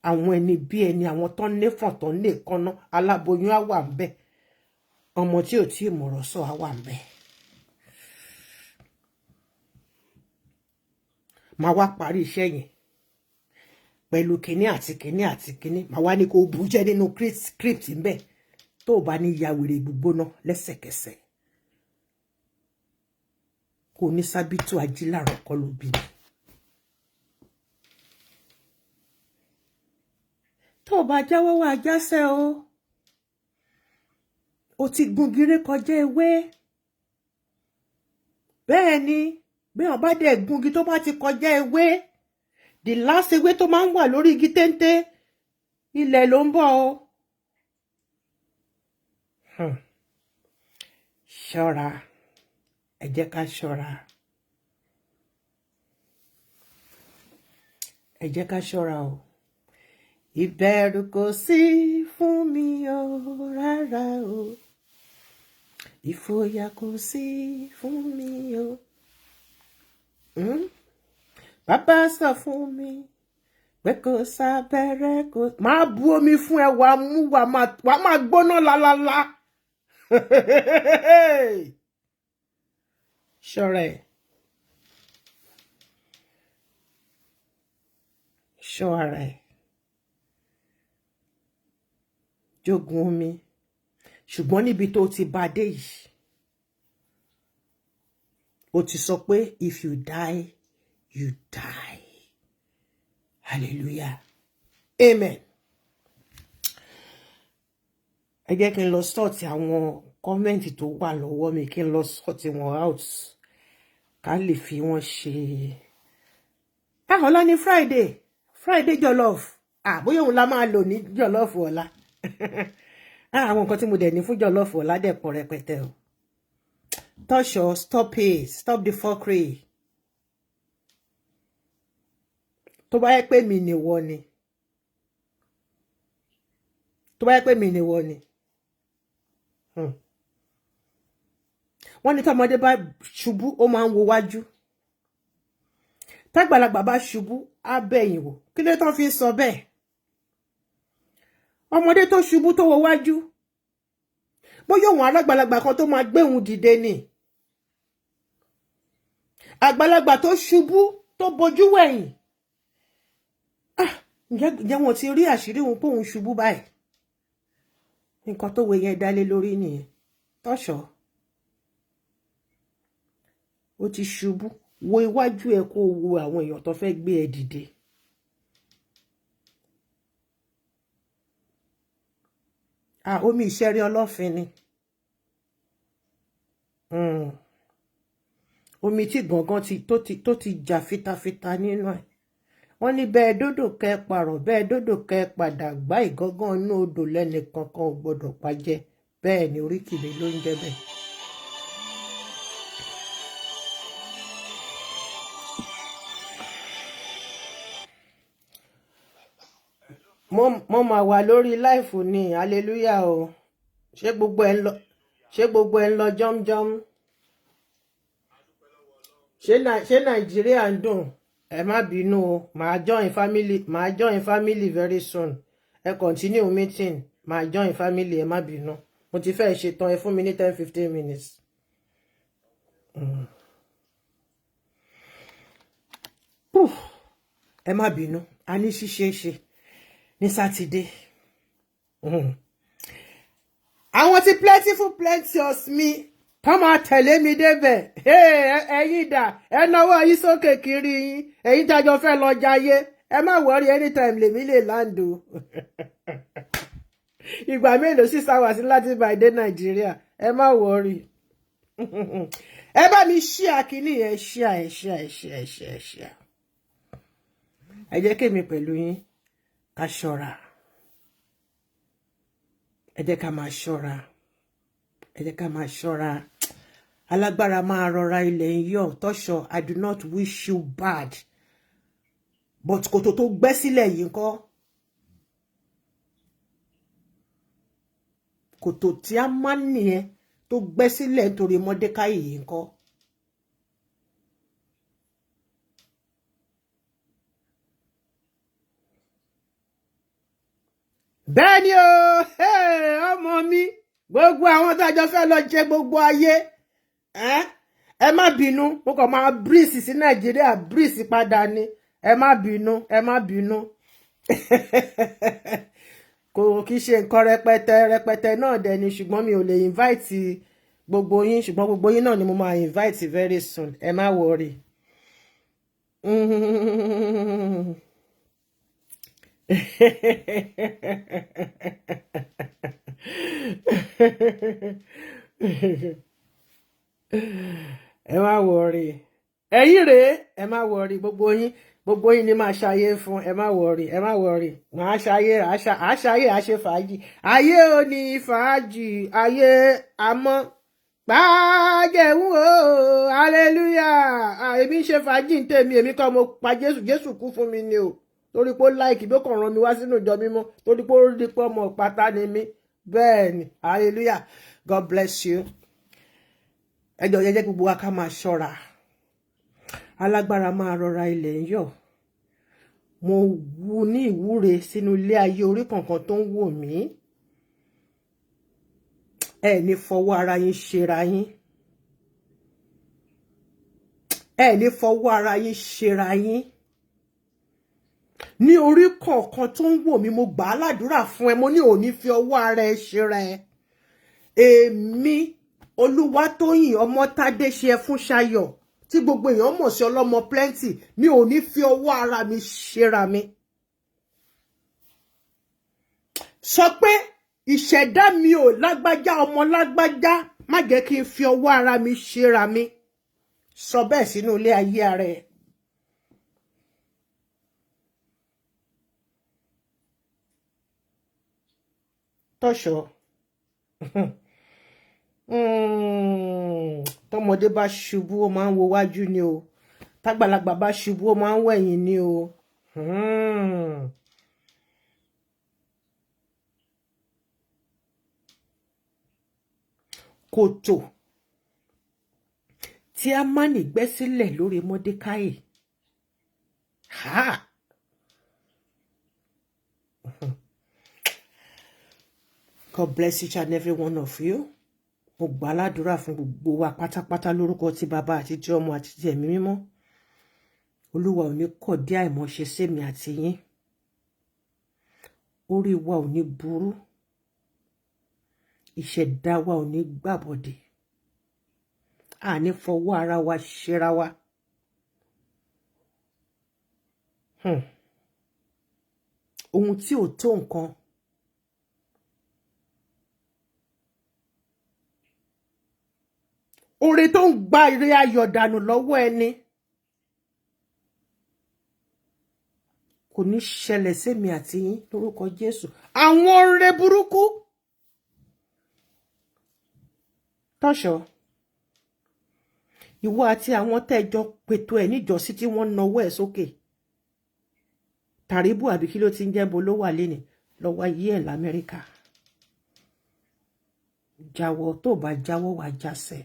Speaker 1: àwọn ẹni bí ẹni àwọn tó nífọ̀n tó ní ìkànnà aláboyún á wà ń bẹ̀ ọmọ tí ò tí ì mọ̀rọ̀ sọ á wà ń bẹ̀. Màá wá parí iṣẹ́ yẹn pẹ̀lú kíní àti kíní àti kíní màá wá ní kó bú jẹ́ nínú crypt ń bẹ̀ tó bá ní ya wèrè gbígbóná lẹ́sẹ̀kẹsẹ̀ kò ní sábìtú ajílàrọ̀ kọ́ ló bí mi. Tó bá jáwọ́ wá jásẹ̀ o ti gungire kọjá ewé bẹ́ẹ̀ ni bí wọ́n bá dẹ̀ gungi tó bá ti kọjá ewé the last ewé tó máa ń wà lórí igi téńté ilẹ̀ ló ń bọ̀ o. Ṣọ́ra ẹ jẹ́ ká ṣọ́ra ẹ jẹ́ ká ṣọ́ra o. Ìbẹ̀rù kò sí fún mi o rárá o. Ìfòyà kò sí fún mi o. Bàbá sọ fún mi pé kò sábẹ́rẹ́ kò. Máa bu omi fún ẹ wàá mú wàá máa gbóná lálálá. Ṣọ́ra ẹ̀. Ṣọ́ra ẹ̀. Jogun omi. Ṣùgbọ́n níbi tó ti bá dé yìí. Ó ti sọ pé if you die, you die. Hallelujah. Amen. Ẹ jẹ́ kí n lọ sort àwọn kọ́mẹ́ǹtì tó wà lọ́wọ́ mi kí n lọ sort wọn out ká lè fi wọ́n ṣe. Ọ̀la ní Friday jollof. Bóyá òun la máa lò ní jollof ọ̀la. Àwọn nǹkan tí mo dẹ̀ ní fún jollof ọ̀la dẹ̀ pọ̀ rẹpẹtẹ o. Tosho, stop it. Stop the fuckery. Tó bá yẹ pé mi ni wọ ni. Wọ́n ní tọ́mọdé bá ṣubú ó máa ń wo wájú. Tágbàlagbà bá ṣubú á bẹ̀yìn wò. Kí ló tán fi sọ bẹ́ẹ̀? Ọmọdé tó ṣubú tó wo wájú. Bóyá òun alágbàlagbà kan tó máa gbé òun dìde ni. Àgbàlagbà tó ṣubú tó bojú wẹ̀yìn. Ǹjẹ́ wọ́n ti rí àṣírí òun pé òun ṣubú báyìí? Nǹkan tó wé yẹn dálé lórí nìyẹn. Tọ́ṣọ̀. Ó ti ṣubú. Wo iwájú ẹ kó wo àwọn èèyàn tó fẹ́ gbé ẹ dìde. Omi ìṣẹ́rí ọlọ́fin ni. Omi tí gangan tó ti jà fitafita nínú ẹ̀. Wọ́n ní bẹ́ẹ̀ dódò kẹ́ parọ̀ bẹ́ẹ̀ dódò kẹ́ padà gbá ìgangan inú odò lẹ́nì kankan ò gbọ́dọ̀ pàjẹ́ bẹ́ẹ̀ ni oríkì mi ló ń jẹ́ bẹ́ẹ̀. mo máa wà lórí life ni hallelujah o. Ṣé gbogbo ẹ̀ ń lọ jọ́mjọ́m? Ṣé Nàìjíríà ń dùn? Ẹ má bínú o, màá join family very soon. Ẹ continue meeting, màá join family, ẹ má bínú. Mo ti fẹ́ ṣetán, ẹ fún mi ní 10-15 minutes. Ẹ má bínú, a ní ṣíṣe ní Sátidé. Àwọn tí plenteous mi kọ́ máa tẹ̀lé mi débẹ̀. Ẹ̀yin dà, ẹ náwó yín sókè kiri yín. Ẹ̀yin jájọ fẹ́ lọ jayé. Ẹ má worry, anytime lèmi lè láǹdò. Ìgbà mélòó 6 hours láti bá dé Nàìjíríà. Ẹ má worry. Ẹ bá mi share kíní yẹn, share. Ẹ jẹ́ kémi pẹ̀lú yín ká ṣọ́ra. Ẹ jẹ́ ká máa ṣọ́ra. Ẹ jẹ́ ká máa ṣọ́ra. Alágbára máa rọra ilẹ̀ ń yọ̀. Tọ́ṣọ̀, I do not wish you bad. But kòtò tó gbẹ́ sílẹ̀ yìí ńkọ́? Kòtò tí a máa ń nìyẹn tó gbẹ́ sílẹ̀ nítorí Mọ́dékáì yìí ńkọ́? Bẹ́ẹ̀ni o, ọmọ mi, gbogbo àwọn tájọ fẹ́ lọ jẹ gbogbo ayé. Ẹ má bínú, mo kàn máa breeze sí Nàìjíríà, breeze padà ni. Ẹ má bínú. Kò kí ṣe nǹkan rẹpẹtẹ náà dẹ̀ ni, ṣùgbọ́n mi ò lè invite gbogbo yín, ṣùgbọ́n gbogbo yín náà ni mo máa invite very soon. Ẹ má worry. Ẹ má worry. Ẹ̀yin rèé, ẹ má worry, gbogbo yín ni máa ṣayé fún. Ẹ má worry. Màá ṣayé, àṣe fàájì. Ayé ò ní fàájì, ayé àmọ́ gbàjẹ̀wò o, hallelujah. Èmi ṣe fàájì ń tèmi, èmi kọ́ mo pa Jésù kú fún mi ni o. Torí pé ó láìkì bí ó kàn rán mi wá sínú ìjọ mímọ́, torí pé ó rí pé ọmọ pátá ni mí. Bẹ́ẹ̀ ni, hallelujah. God bless you. Ẹ jọ̀ọ́ jẹ́ gbogbo wa ká máa ṣọ́ra. Alágbára máa rọra ilẹ̀ ń yọ̀. Mo wù ní ìwúre sínú ilé ayé orí kankan tó ń wò mí. Ẹ ní fọwọ́ ara yín ṣera yín. Ẹ ní fọwọ́ ara yín ṣera yín. Ní orí kọ̀ọ̀kan tó ń wò mí, mo gbà á ládùúrà fún ẹ, mo ní ò ní fi ọwọ́ ara ẹ ṣera ẹ. Èmi Olúwatóyìn Ọmọ́tádé ṣe ẹ fún Ṣayọ̀, tí gbogbo èèyàn mọ̀ sí ọlọ́mọ plenty, mi ò ní fi ọwọ́ ara mi ṣera mi. Sọ pé ìṣẹ̀dá mi ò lágbájá, ọmọ lágbájá, má jẹ́ kí n fi ọwọ́ ara mi ṣera mi. Sọ bẹ́ẹ̀ sínú ilé ayé ara ẹ. Tọ́ṣọ̀. Tọ́mọdé bá ṣubú ó máa ń wo wájú ni o. Tágbàlagbà bá ṣubú ó máa ń wẹ̀yìn ni o. Kòtò tí a máa ń gbẹ́ sílẹ̀ lórí Mọ́dékáì. God bless each and every one of you. Mo gbà ládùúrà fún gbogbo wa pátápátá lórúkọ ti Bàbá àti ti Ọmọ àti ti Ẹ̀mí Mímọ́. Olúwa ò ní kọ̀ dí àìmọ̀ṣe sẹ́mi àti yín. Orí wa ò ní burú. Ìṣẹ̀dá wa ò ní gbàbọ̀dè. A ní fọwọ́ ara wa ṣera wa. Ohun tí ò tó nǹkan. Oore tó ń gba ire ayọ̀ dànù lọ́wọ́ ẹni kò ní ṣẹlẹ̀ sẹ́mi àti yín lórúkọ Jésù. Àwọn oore burúkú. Tọ́ṣọ̀, ìwọ àti àwọn tẹ́jọ pètò ẹ̀ níjọ́sí tí wọ́n nawọ́ ẹ̀ sókè. Tàríbù àbí kí ló ti ń jẹ́ bo ló wà lénìí lọ́wọ́ ayé ẹ̀ l'Amẹ́ríkà. Jáwọ́ tó bá jáwọ́ wá jásẹ̀.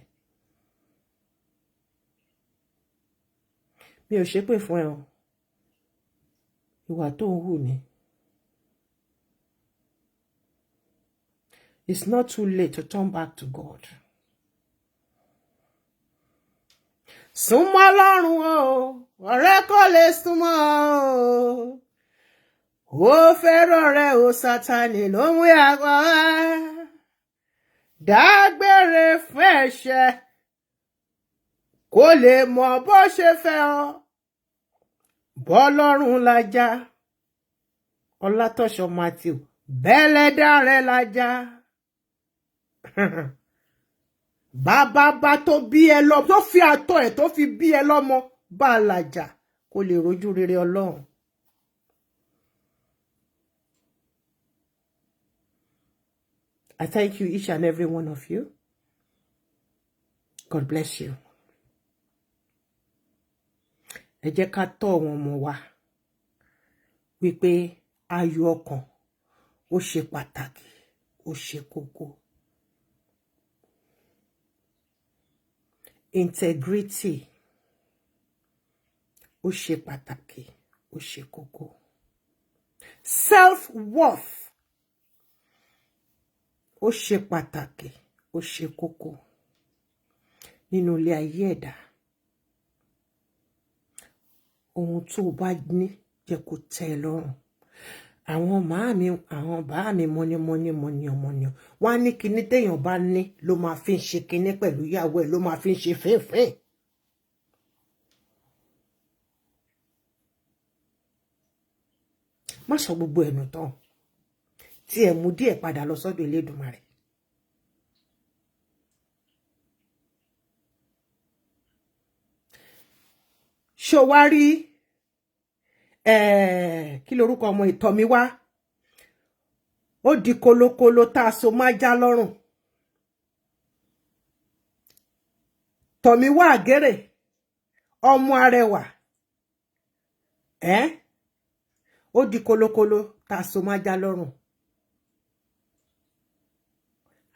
Speaker 1: Mi ò ṣépè fún ẹ o. Ìwà tó ń hù ni. It's not too late to turn back to God. Súnmọ́ Ọlọ́run o, ọ̀rẹ́ kò lè súnmọ́ o. Ó fẹ́ràn rẹ̀ o, Sátánì ló mú yàgbọ́. Dágbére fún ẹ̀ṣẹ̀ kó lè mọ̀ bó ṣe fẹ́ ọ. Bọ́lọ́run lájà, Ọlátọ́ṣọ̀ Matthew, bẹ́lẹ́dà rẹ̀ lájà. Bàbá tó bí ẹ lọ, tó fi àtọ̀ ẹ̀ tó fi bí ẹ lọ́mọ bá làjà kó lè rojú rere Ọlọ́run. I thank you, each and every one of you. God bless you. Ẹ jẹ́ ká tọ́ wọn mọ̀ wá wípé ayọ̀ ọkàn ó ṣe pàtàkì, ó ṣe kókó. Integrity ó ṣe pàtàkì, ó ṣe kókó. Self-worth ó ṣe pàtàkì, ó ṣe kókó nínú ilé ayé ẹ̀dá. Ohun tó bá ní jẹ́ kó tẹ́ ẹ lọ́rùn. Àwọn màámi, àwọn bàámi mọ́nímọ́ní wọ́n á ní kinní téèyàn bá ní ló máa fi ń ṣe kinní pẹ̀lú ìyàwó ẹ̀, ló máa fi ń ṣe fínfín. Má sọ gbogbo ẹnu tán tí ẹ mú díẹ̀ padà lọ sọ́dọ̀ Elédùmarè. Ṣó wá rí kí lorúkọ ọmọ ìtọ́mi wá ó di kolokolo tá a so máa já lọ́rùn. Tọ́mi wá àgẹ́rẹ̀ ọmọ arẹwà ó di kolokolo tá a so máa já lọ́rùn.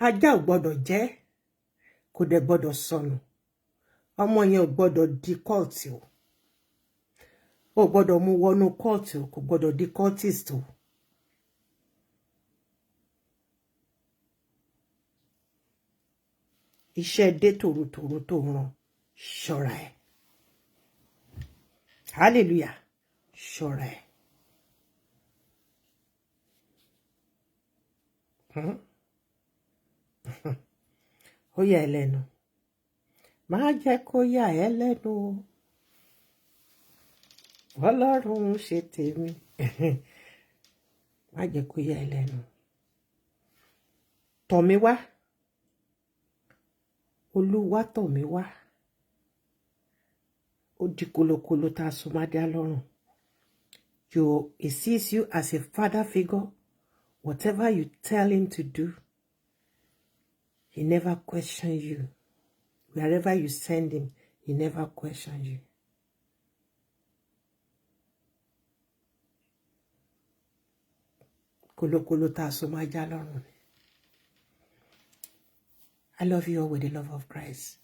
Speaker 1: Ajá ò gbọ́dọ̀ jẹ, kò dẹ̀ gbọ́dọ̀ sọnù. Ọmọ yẹn ò gbọ́dọ̀ di kọ́ọ̀tì o. Ó gbọ́dọ̀ mú wọnú kọ́ọ̀tì o, kò gbọ́dọ̀ di cultist o. Iṣẹ́ dé tòrótòró tó ràn, ṣọ́ra ẹ̀. Hallelujah, ṣọ́ra ẹ̀. Ó yà ẹ́ lẹ́nu. Má jẹ́ kó yà ẹ́ lẹ́nu o. Ọlọ́run ṣe tèmi. Má jẹ́ kó yà ẹ́ lẹ́nu. Tọ̀mí wá. Olúwa tọ̀mí wá. Ó di kolokolo tá a so má dá lọ́rùn. He sees you as a father figure. Whatever you tell him to do, he never questions you. Wherever you send him, he never questions you. Kolokolo tá a so má já lọ́rùn. I love you all with the love of Christ.